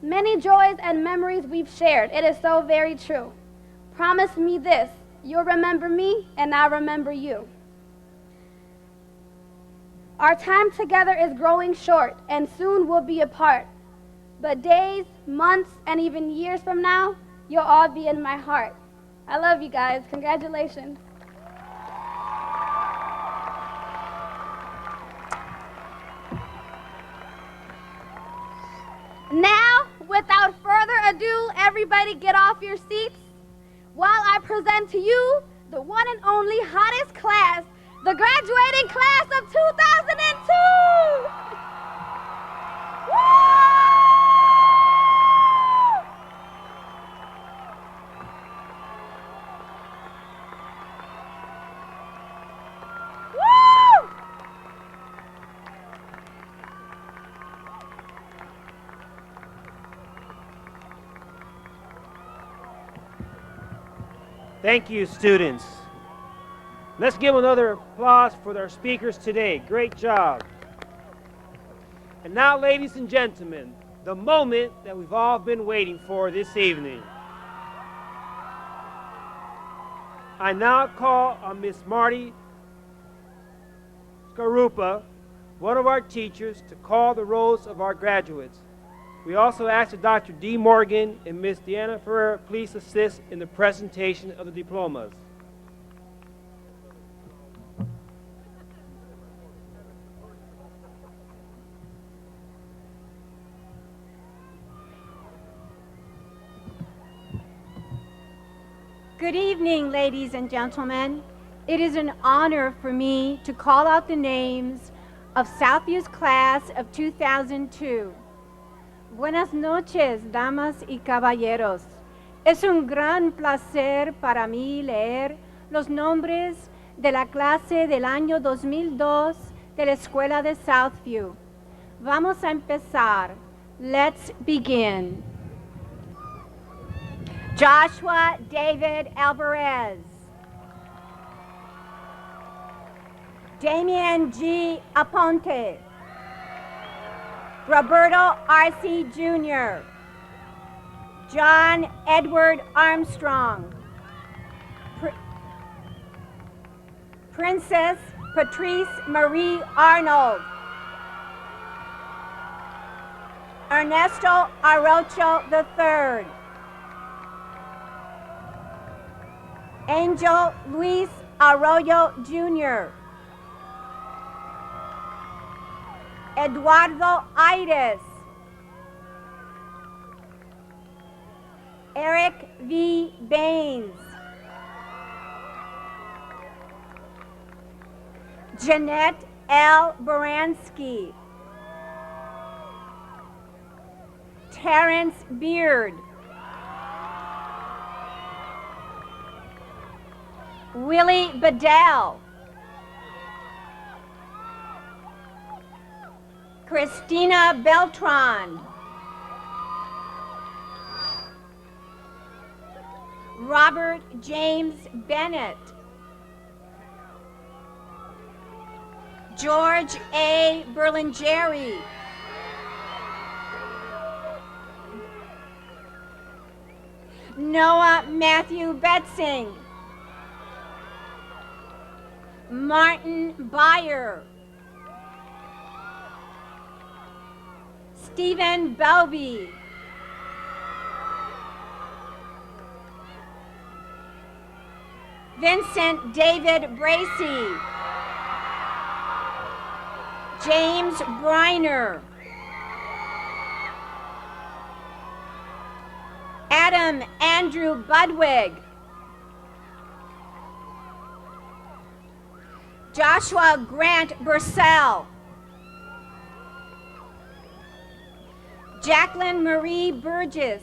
Many joys and memories we've shared. It is so very true. Promise me this, you'll remember me and I'll remember you. Our time together is growing short and soon we'll be apart. But days, months, and even years from now, you'll all be in my heart. I love you guys. Congratulations. Now, without further ado, everybody get off your seats while I present to you the one and only hottest class, the graduating class of 2002! Woo!
Thank you, students. Let's give another applause for our speakers today. Great job. And now, ladies and gentlemen, the moment that we've all been waiting for this evening. I now call on Miss Marty Skarupa, one of our teachers, to call the rolls of our graduates. We also ask that Dr. D. Morgan and Miss Deanna Ferrer please assist in the presentation of the diplomas.
Good evening, ladies and gentlemen. It is an honor for me to call out the names of Southview's class of 2002. Buenas noches, damas y caballeros. Es un gran placer para mí leer los nombres de la clase del año 2002 de la Escuela de Southview. Vamos a empezar. Let's begin. Joshua David Alvarez. Damian G. Aponte. Roberto R.C. Jr. John Edward Armstrong. Princess Patrice Marie Arnold. Ernesto Arrocho III. Angel Luis Arroyo Jr. Eduardo Aires. Eric V. Baines. Jeanette L. Baranski. Terrence Beard. Willie Bedell. Christina Beltran. Robert James Bennett. George A. Berlingeri. Noah Matthew Betzing. Martin Byer. Stephen Belby. Vincent David Bracy. James Briner. Adam Andrew Budwig. Joshua Grant Bursell. Jacqueline Marie Burgess.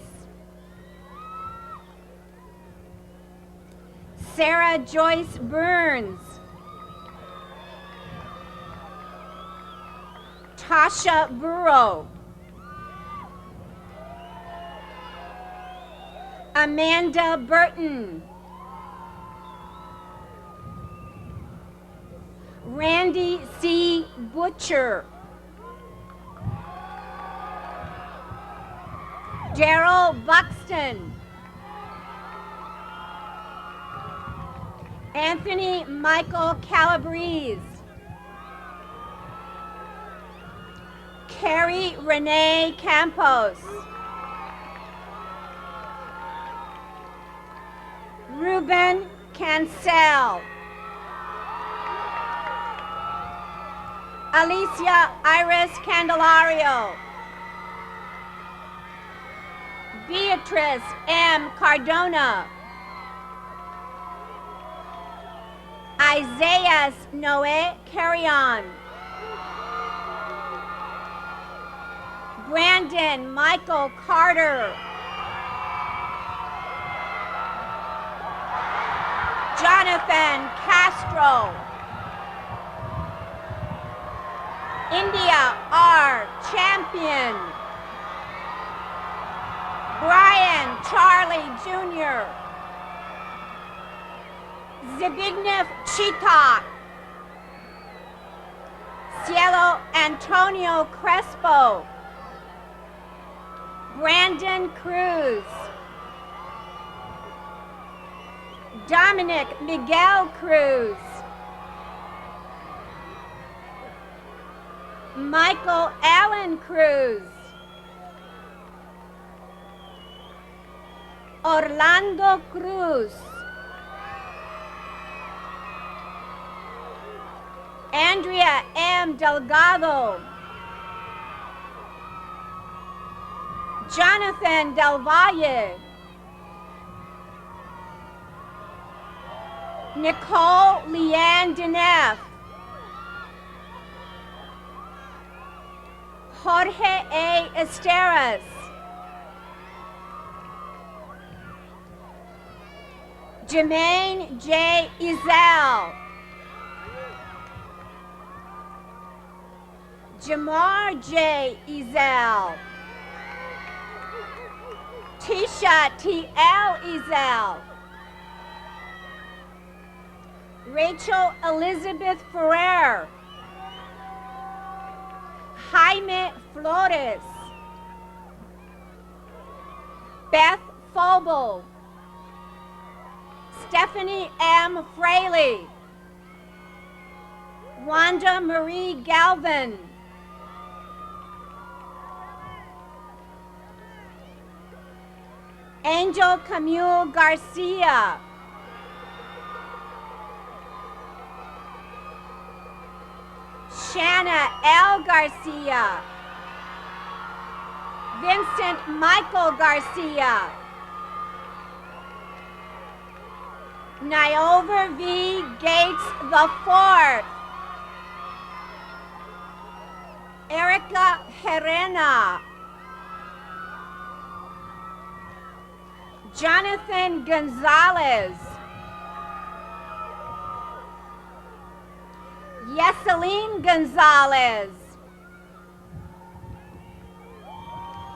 Sarah Joyce Burns. Tasha Burrow. Amanda Burton. Randy C. Butcher. Daryl Buxton. Anthony Michael Calabrese. Carrie Renee Campos. Ruben Cancel. Alicia Iris Candelario. Beatrice M. Cardona. Isaiah Noe Carrion. Brandon Michael Carter. Jonathan Castro. India R. Champion. Brian Charlie Jr. Zbigniew Chita. Cielo Antonio Crespo. Brandon Cruz. Dominic Miguel Cruz. Michael Allen Cruz. Orlando Cruz. Andrea M. Delgado. Jonathan Del Valle. Nicole Leanne Deneff. Jorge A. Esteras. Jermaine J. Ezel. Jamar J. Ezel. Tisha T.L. Ezel. Rachel Elizabeth Ferrer. Jaime Flores. Beth Fobel. Stephanie M. Fraley. Wanda Marie Galvin. Angel Camille Garcia. Shanna L. Garcia. Vincent Michael Garcia. Niover V. Gates IV. Erica Herena. Jonathan Gonzalez. Yeseline Gonzalez.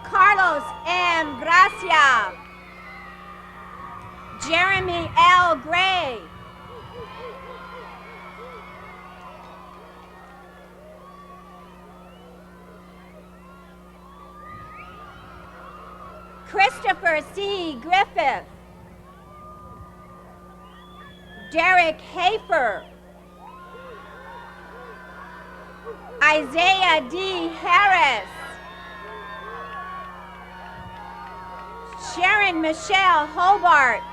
Carlos M. Gracia. Jeremy L. Gray. Christopher C. Griffith. Derek Hafer. Isaiah D. Harris. Sharon Michelle Hobart.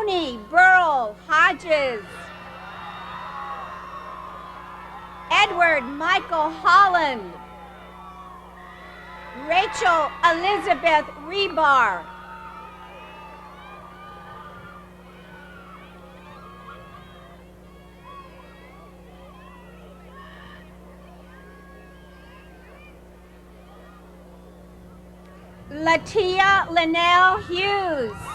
Tony Burl Hodges. Edward Michael Holland. Rachel Elizabeth Rebar. Latia Linnell Hughes.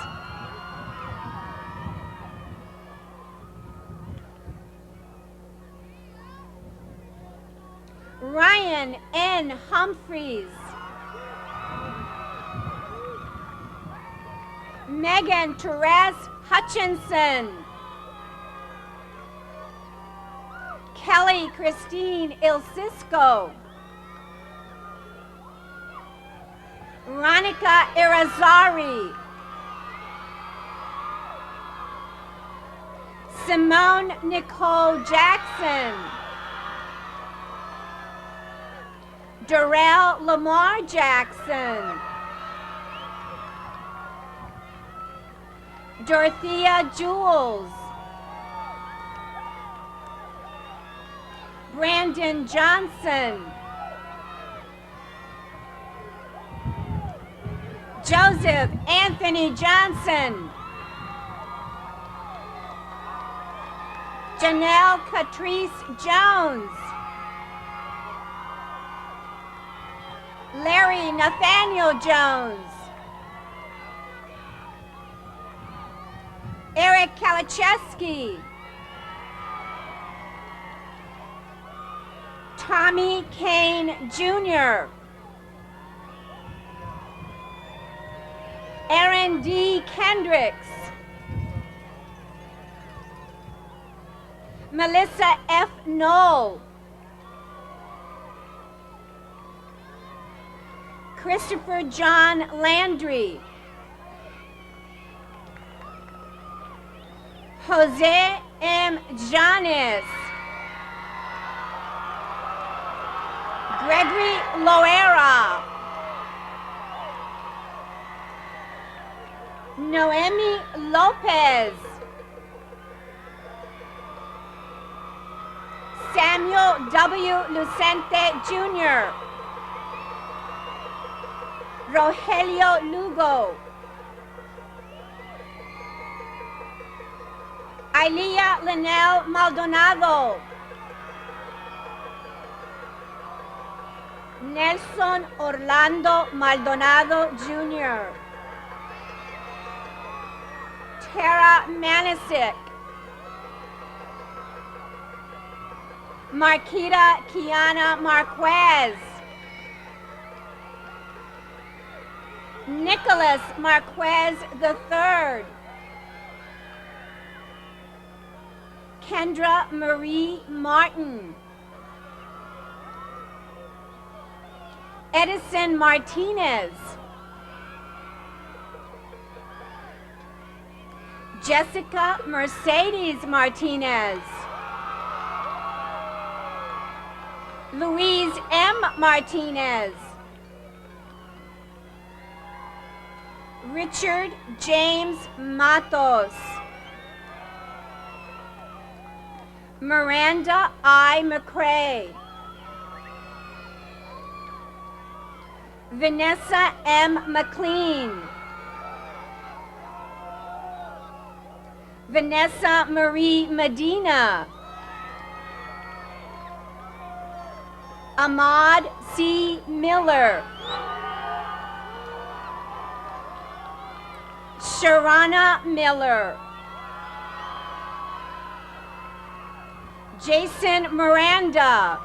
Ryan N. Humphreys. Megan Therese Hutchinson. Kelly Christine Ilcisco. Ronica Irizarry. Simone Nicole Jackson. Darrell Lamar Jackson. Dorothea Jules. Brandon Johnson. Joseph Anthony Johnson. Janelle Catrice Jones. Larry Nathaniel Jones. Eric Kalicheski. Tommy Kane Jr. Aaron D. Kendricks. Melissa F. Knoll. Christopher John Landry. Jose M. Janis. Gregory Loera. Noemi Lopez. Samuel W. Lucente Jr. Rogelio Lugo. Ailia Linnell Maldonado. Nelson Orlando Maldonado Jr. Tara Manisic. Marquita Kiana Marquez. Nicholas Marquez III. Kendra Marie Martin. Edison Martinez. Jessica Mercedes Martinez. Louise M. Martinez. Richard James Matos. Miranda I. McCrae. Vanessa M. McLean. Vanessa Marie Medina. Ahmad C. Miller. Sharana Miller. Jason Miranda.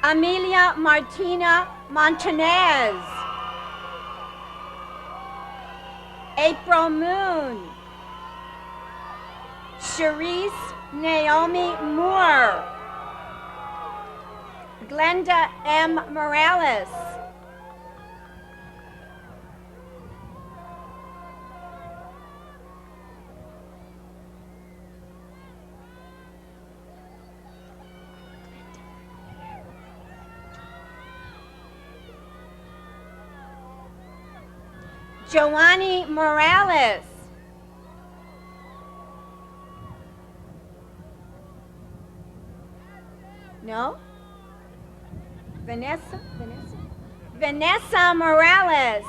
Amelia Martina Montanez. April Moon. Cherise Naomi Moore. Glenda M. Morales. Joanny Morales. No? Vanessa? Vanessa Morales.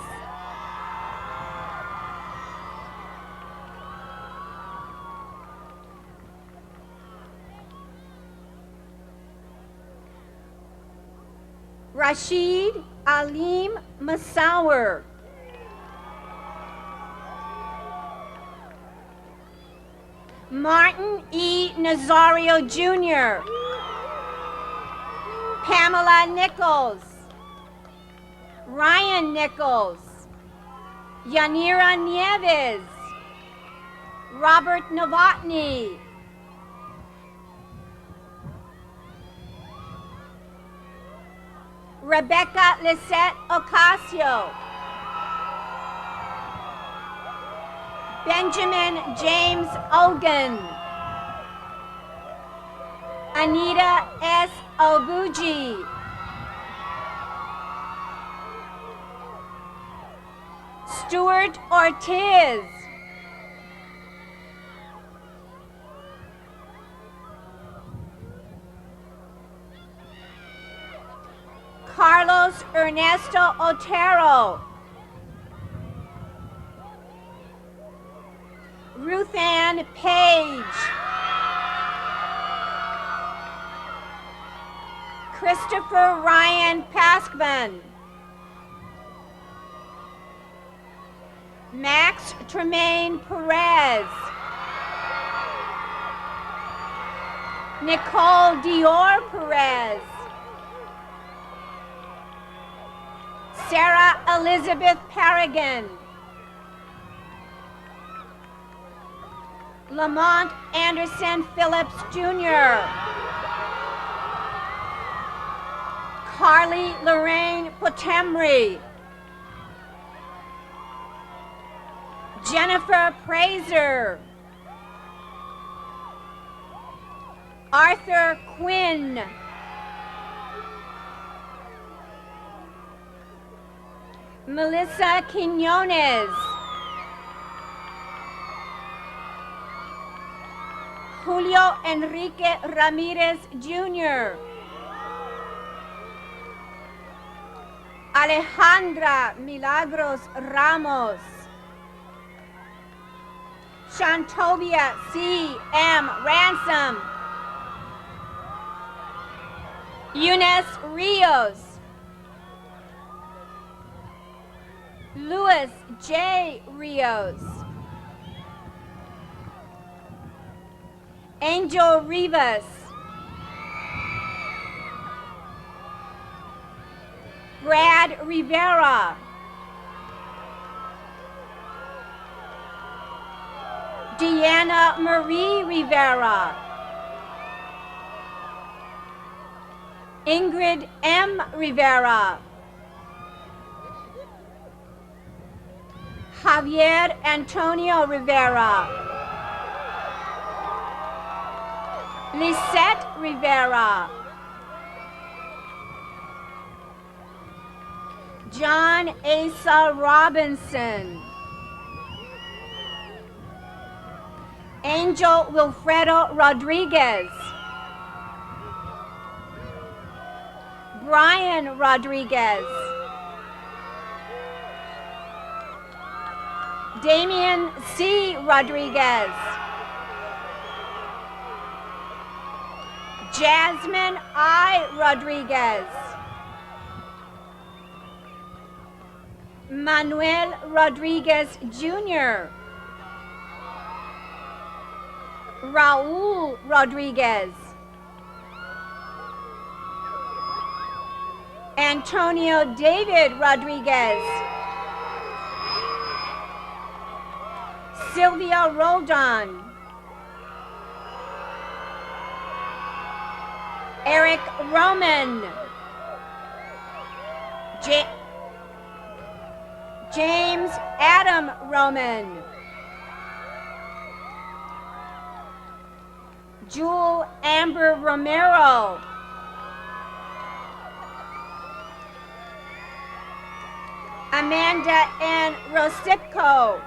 Rashid Alim Massour. Martin E. Nazario Jr. Pamela Nichols. Ryan Nichols. Yanira Nieves. Robert Novotny. Rebecca Lisette Ocasio. Benjamin James Ogun. Anita S. Oguji. Stuart Ortiz. Carlos Ernesto Otero. Ruth Ann Page. Christopher Ryan Paskman. Max Tremaine Perez. Nicole Dior Perez. Sarah Elizabeth Paragon. Lamont Anderson Phillips Jr. Carly Lorain Potemry. Jennifer Praiser. Arthur Quinn. Melissa Quinones. Julio Enrique Ramirez Jr. Alejandra Milagros Ramos. Shantobia C. M. Ransom. Eunice Rios. Luis J. Rios. Angel Rivas. Brad Rivera. Deanna Marie Rivera. Ingrid M. Rivera. Javier Antonio Rivera. Lisette Rivera. John Asa Robinson. Angel Wilfredo Rodriguez. Brian Rodriguez. Damian C. Rodriguez. Jasmine I. Rodriguez. Manuel Rodriguez Jr. Raul Rodriguez. Antonio David Rodriguez. Sylvia Roldan. Eric Roman. James Adam Roman. Jewel Amber Romero. Amanda N. Rosipko,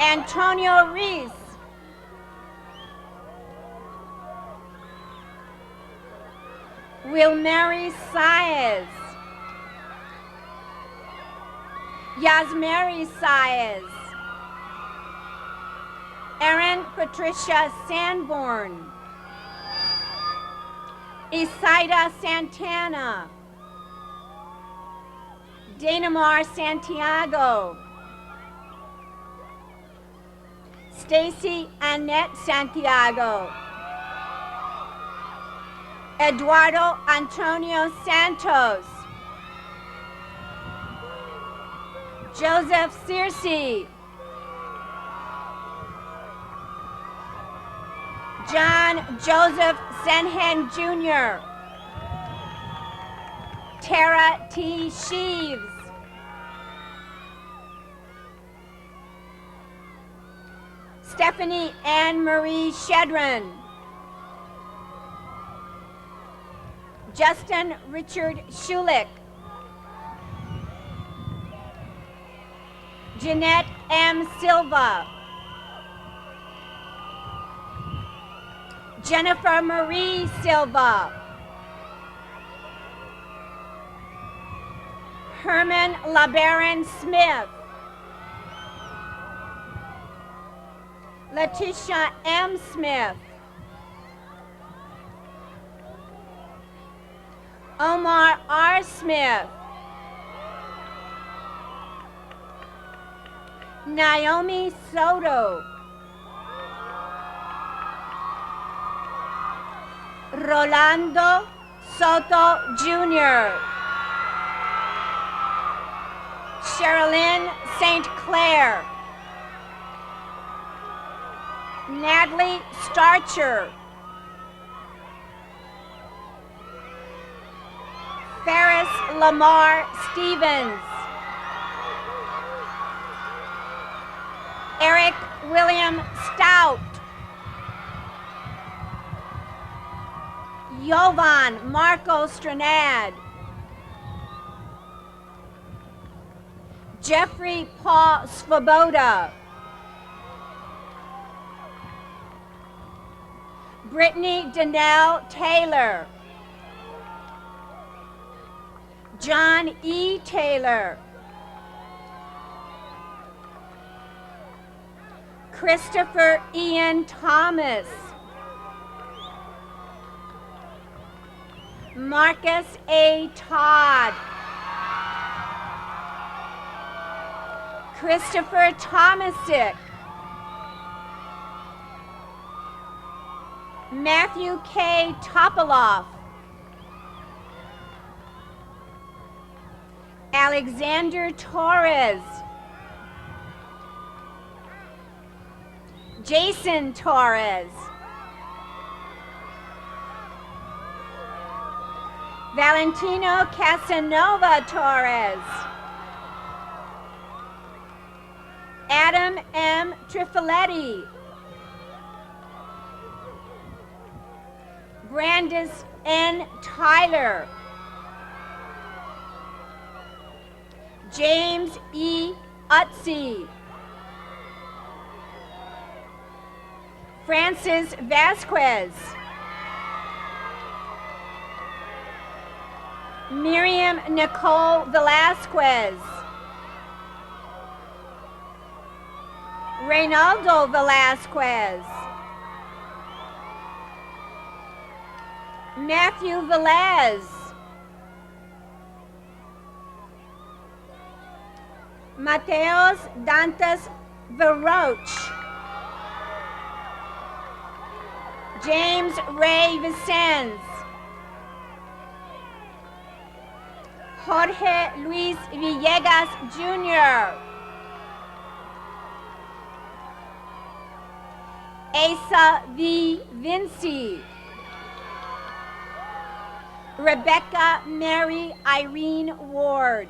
Antonio Reese, Wilmary Saez, Yasmary Saez, Erin Patricia Sanborn, Isaida Santana, Danamar Santiago, Stacy Annette Santiago, Eduardo Antonio Santos, Joseph Searcy, John Joseph Senhen Jr., Tara T. Sheaves, Stephanie Anne Marie Shedron, Justin Richard Schulich, Jeanette M. Silva, Jennifer Marie Silva, Herman LaBaron Smith, Letitia M. Smith, Omar R. Smith, Naomi Soto, Rolando Soto Jr., Sherilyn St. Clair, Natalie Starcher, Ferris Lamar Stevens, Eric William Stout, Jovan Marco Stranad, Jeffrey Paul Svoboda, Brittany Danelle Taylor, John E. Taylor, Christopher Ian Thomas, Marcus A. Todd, Christopher Thomasick, Matthew K. Topoloff, Alexander Torres, Jason Torres, Valentino Casanova Torres, Adam M. Trifoletti, Brandis N. Tyler, James E. Utsi, Francis Vasquez, Miriam Nicole Velasquez, Reynaldo Velasquez, Matthew Velez, Mateos Dantas Veroch, James Ray Vicens, Jorge Luis Villegas Jr., Asa V. Vinci, Rebecca Mary Irene Ward,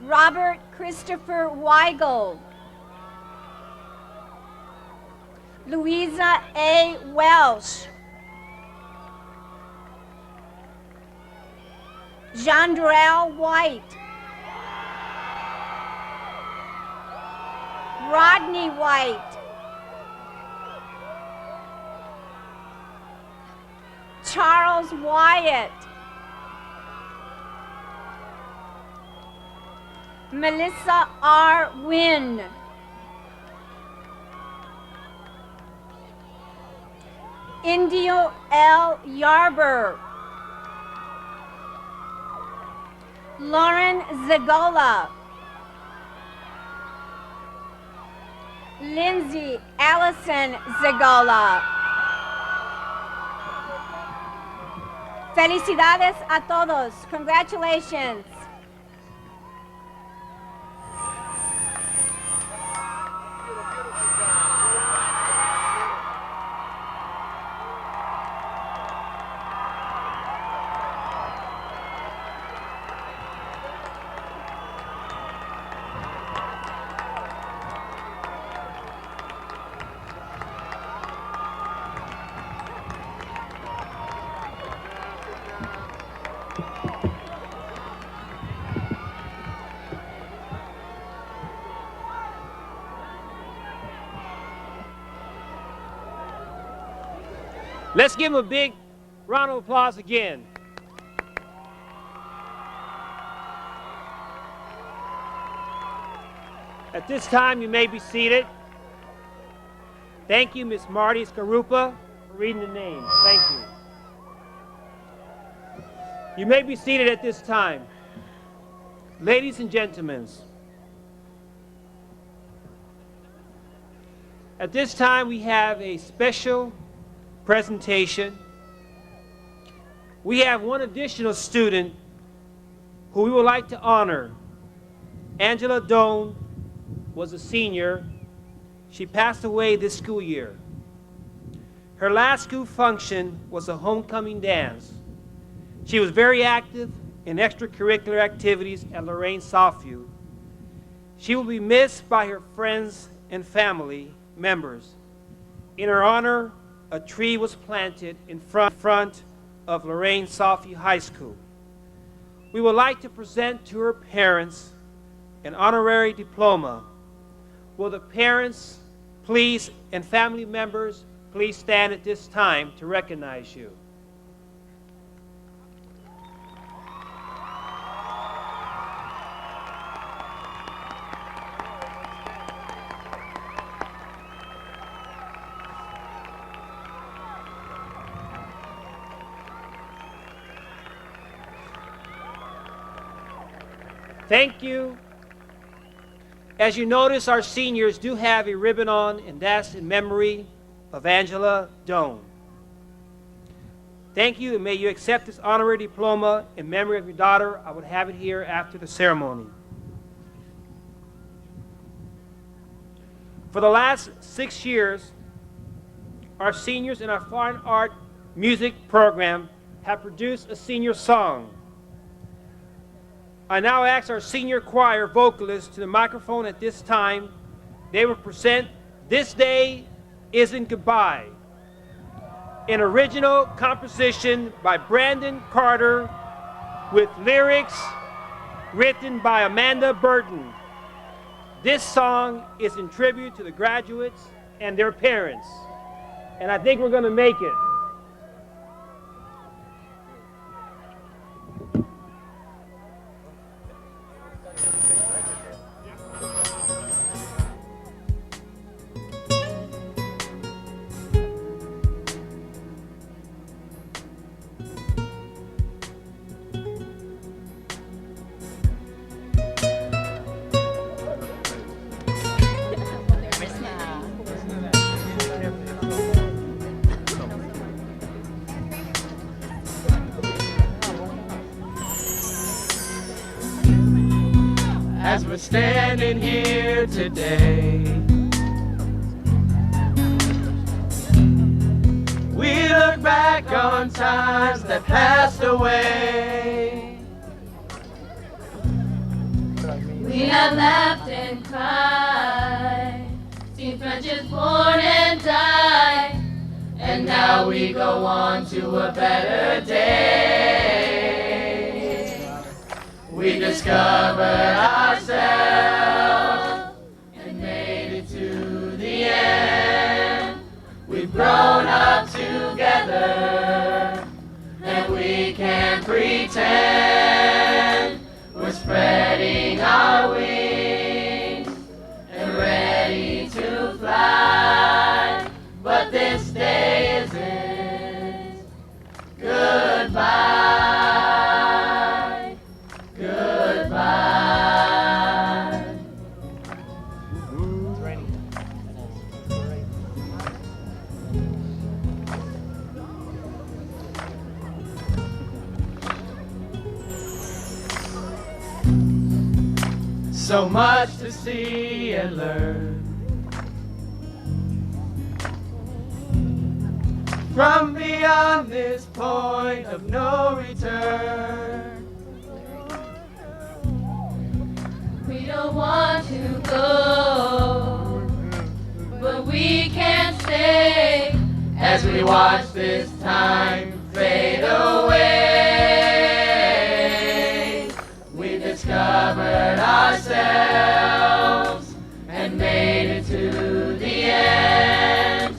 Robert Christopher Weigel, Louisa A. Welsh, Jandrell White, Rodney White, Charles Wyatt, Melissa R. Wynn, Indio L. Yarber, Lauren Zagola, Lindsay Allison Zagola. Felicidades a todos. Congratulations.
Let's give him a big round of applause again. At this time, you may be seated. Thank you, Ms. Marty Skarupa, for reading the names. Thank you. You may be seated at this time. Ladies and gentlemen, at this time we have a special presentation. We have one additional student who we would like to honor. Angela Doan was a senior. She passed away this school year. Her last school function was a homecoming dance. She was very active in extracurricular activities at Lorain Southview. She will be missed by her friends and family members. In her honor, a tree was planted in front of Lorain Southview High School. We would like to present to her parents an honorary diploma. Will the parents, please, and family members, please stand at this time to recognize you. Thank you. As you notice, our seniors do have a ribbon on, and that's in memory of Angela Doan. Thank you, and may you accept this honorary diploma in memory of your daughter. I would have it here after the ceremony. For the last 6 years, our seniors in our fine art music program have produced a senior song. I now ask our senior choir vocalists to the microphone at this time. They will present This Day Isn't Goodbye, an original composition by Brandon Carter with lyrics written by Amanda Burton. This song is in tribute to the graduates and their parents, and I think we're going to make it.
As we're standing here today, we look back on times that passed away.
We have laughed and cried, seen friendships born and die, and now we go on to a better day.
We discovered ourselves and made it to the end. We've grown up together and we can't pretend. We're spreading our wings and ready to fly, but this day isn't goodbye, goodbye.
It's raining.
So much to see and learn from beyond this point of no return.
We don't want to go, but we can't stay
As we watch this time fade away, we discovered ourselves and made it to the end.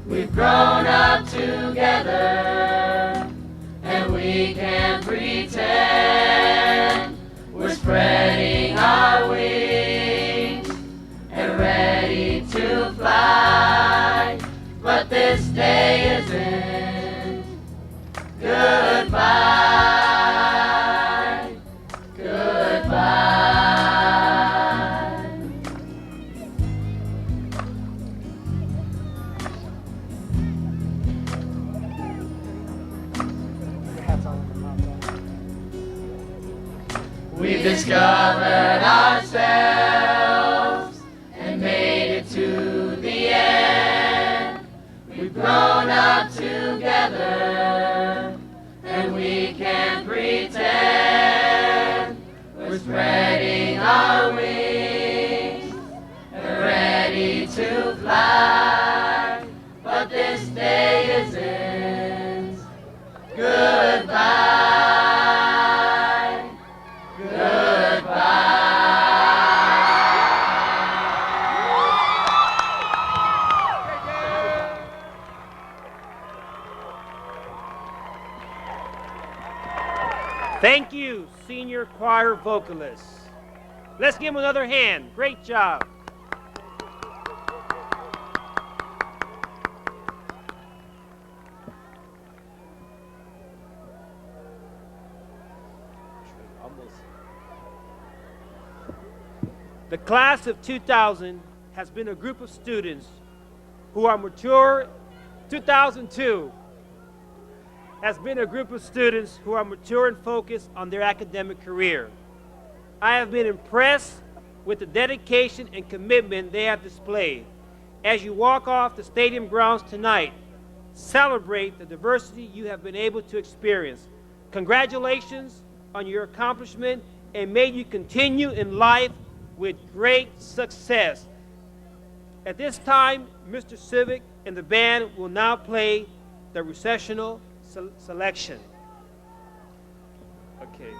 We've grown up together and we can't pretend. We're spreading our wings and ready to fly, but this day isn't goodbye, goodbye. We've discovered ourselves and made it to the end. We've grown up together and we can't pretend. We're spreading our wings and ready to fly, but this day isn't goodbye, goodbye.
Thank you, senior choir vocalists. Let's give them another hand. Great job. The class of 2000 has been a group of students who are mature. 2002 has been a group of students who are mature and focused on their academic career. I have been impressed with the dedication and commitment they have displayed. As you walk off the stadium grounds tonight, celebrate the diversity you have been able to experience. Congratulations on your accomplishment, and may you continue in life with great success. At this time, Mr. Civic and the band will now play the recessional selection. Okay.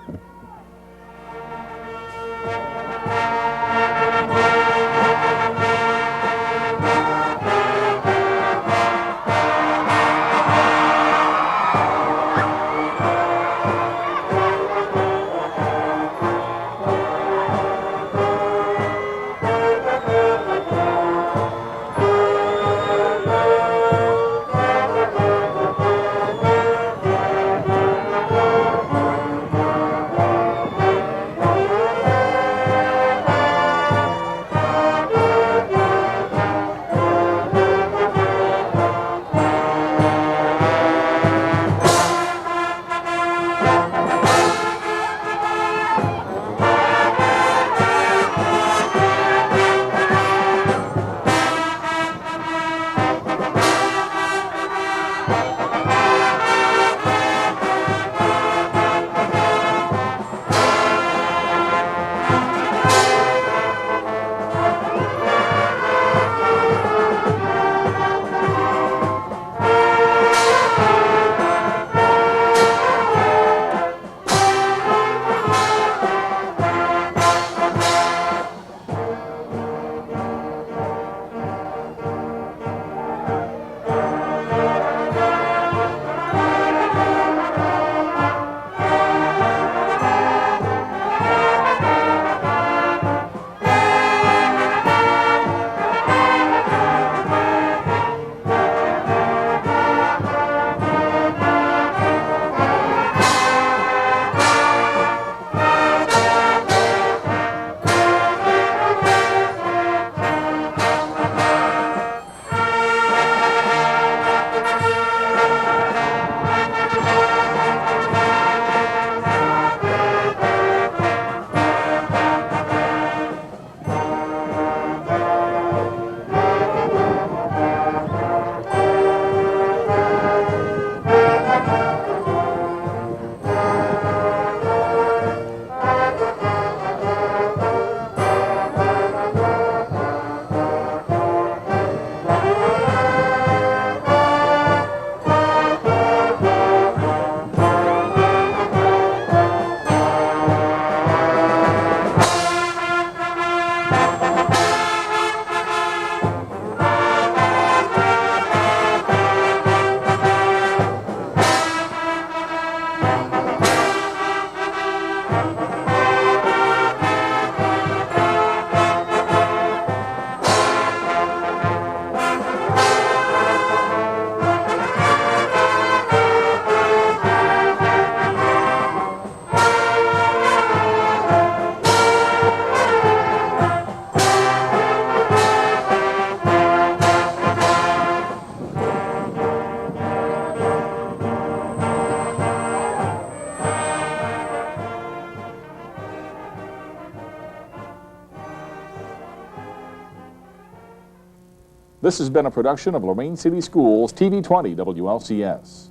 This has been a production of Lorain City Schools TV 20 WLCS.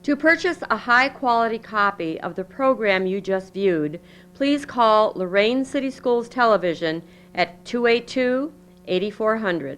To purchase a high-quality copy of the program you just viewed, please call Lorain City Schools Television at 282-8400.